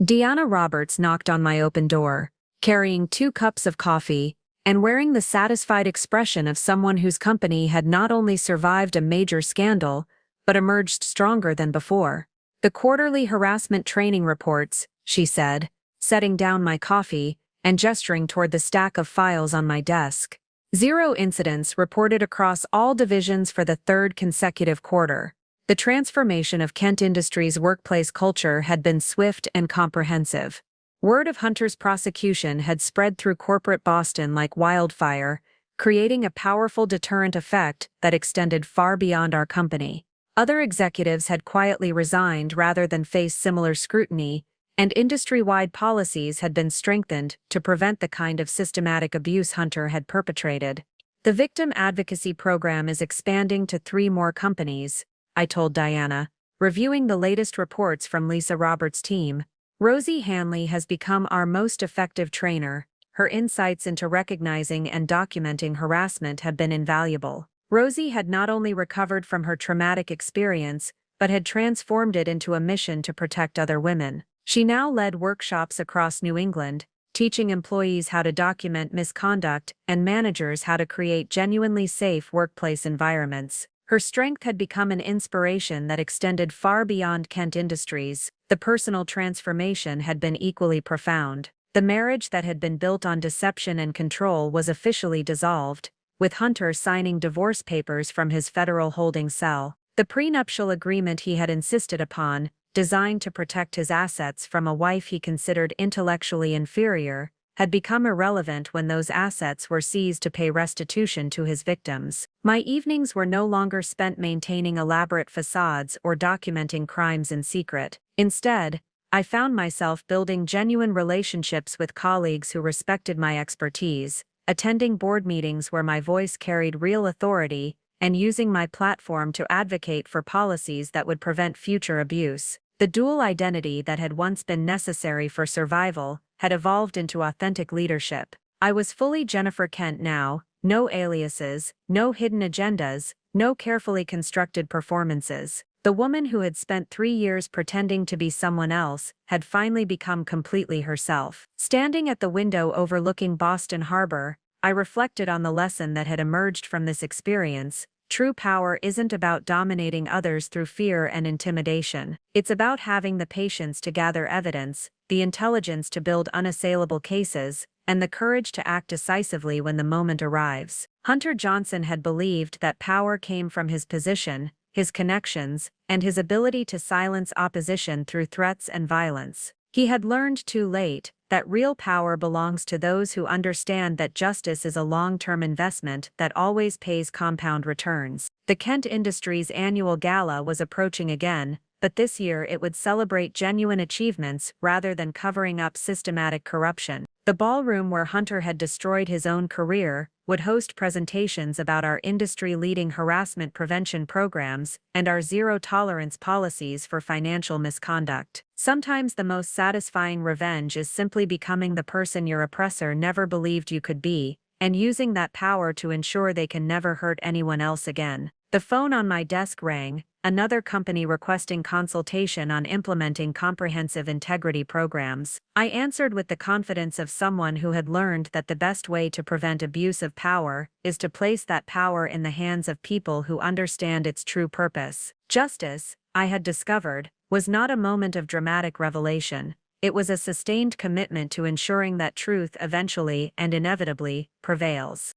Diana Roberts knocked on my open door, carrying 2 cups of coffee, and wearing the satisfied expression of someone whose company had not only survived a major scandal, but emerged stronger than before. The quarterly harassment training reports, she said, setting down my coffee and gesturing toward the stack of files on my desk. 0 incidents reported across all divisions for the third consecutive quarter. The transformation of Kent Industries' workplace culture had been swift and comprehensive. Word of Hunter's prosecution had spread through corporate Boston like wildfire, creating a powerful deterrent effect that extended far beyond our company. Other executives had quietly resigned rather than face similar scrutiny, and industry-wide policies had been strengthened to prevent the kind of systematic abuse Hunter had perpetrated. The victim advocacy program is expanding to 3 more companies, I told Diana, reviewing the latest reports from Lisa Roberts' team. Rosie Hanley has become our most effective trainer. Her insights into recognizing and documenting harassment have been invaluable. Rosie had not only recovered from her traumatic experience, but had transformed it into a mission to protect other women. She now led workshops across New England, teaching employees how to document misconduct and managers how to create genuinely safe workplace environments. Her strength had become an inspiration that extended far beyond Kent Industries. The personal transformation had been equally profound. The marriage that had been built on deception and control was officially dissolved, with Hunter signing divorce papers from his federal holding cell. The prenuptial agreement he had insisted upon, designed to protect his assets from a wife he considered intellectually inferior, had become irrelevant when those assets were seized to pay restitution to his victims. My evenings were no longer spent maintaining elaborate facades or documenting crimes in secret. Instead, I found myself building genuine relationships with colleagues who respected my expertise, attending board meetings where my voice carried real authority, and using my platform to advocate for policies that would prevent future abuse. The dual identity that had once been necessary for survival had evolved into authentic leadership. I was fully Jennifer Kent now, no aliases, no hidden agendas, no carefully constructed performances. The woman who had spent 3 years pretending to be someone else had finally become completely herself. Standing at the window overlooking Boston Harbor, I reflected on the lesson that had emerged from this experience. True power isn't about dominating others through fear and intimidation. It's about having the patience to gather evidence, the intelligence to build unassailable cases, and the courage to act decisively when the moment arrives. Hunter Johnson had believed that power came from his position, his connections, and his ability to silence opposition through threats and violence. He had learned too late that real power belongs to those who understand that justice is a long-term investment that always pays compound returns. The Kent Industries annual gala was approaching again, but this year it would celebrate genuine achievements rather than covering up systematic corruption. The ballroom where Hunter had destroyed his own career would host presentations about our industry-leading harassment prevention programs and our zero-tolerance policies for financial misconduct. Sometimes the most satisfying revenge is simply becoming the person your oppressor never believed you could be, and using that power to ensure they can never hurt anyone else again. The phone on my desk rang, another company requesting consultation on implementing comprehensive integrity programs. I answered with the confidence of someone who had learned that the best way to prevent abuse of power is to place that power in the hands of people who understand its true purpose. Justice, I had discovered, was not a moment of dramatic revelation. It was a sustained commitment to ensuring that truth eventually and inevitably prevails.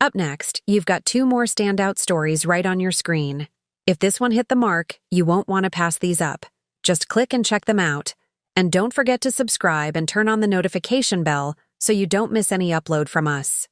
Up next, you've got 2 more standout stories right on your screen. If this one hit the mark, you won't want to pass these up. Just click and check them out. And don't forget to subscribe and turn on the notification bell so you don't miss any upload from us.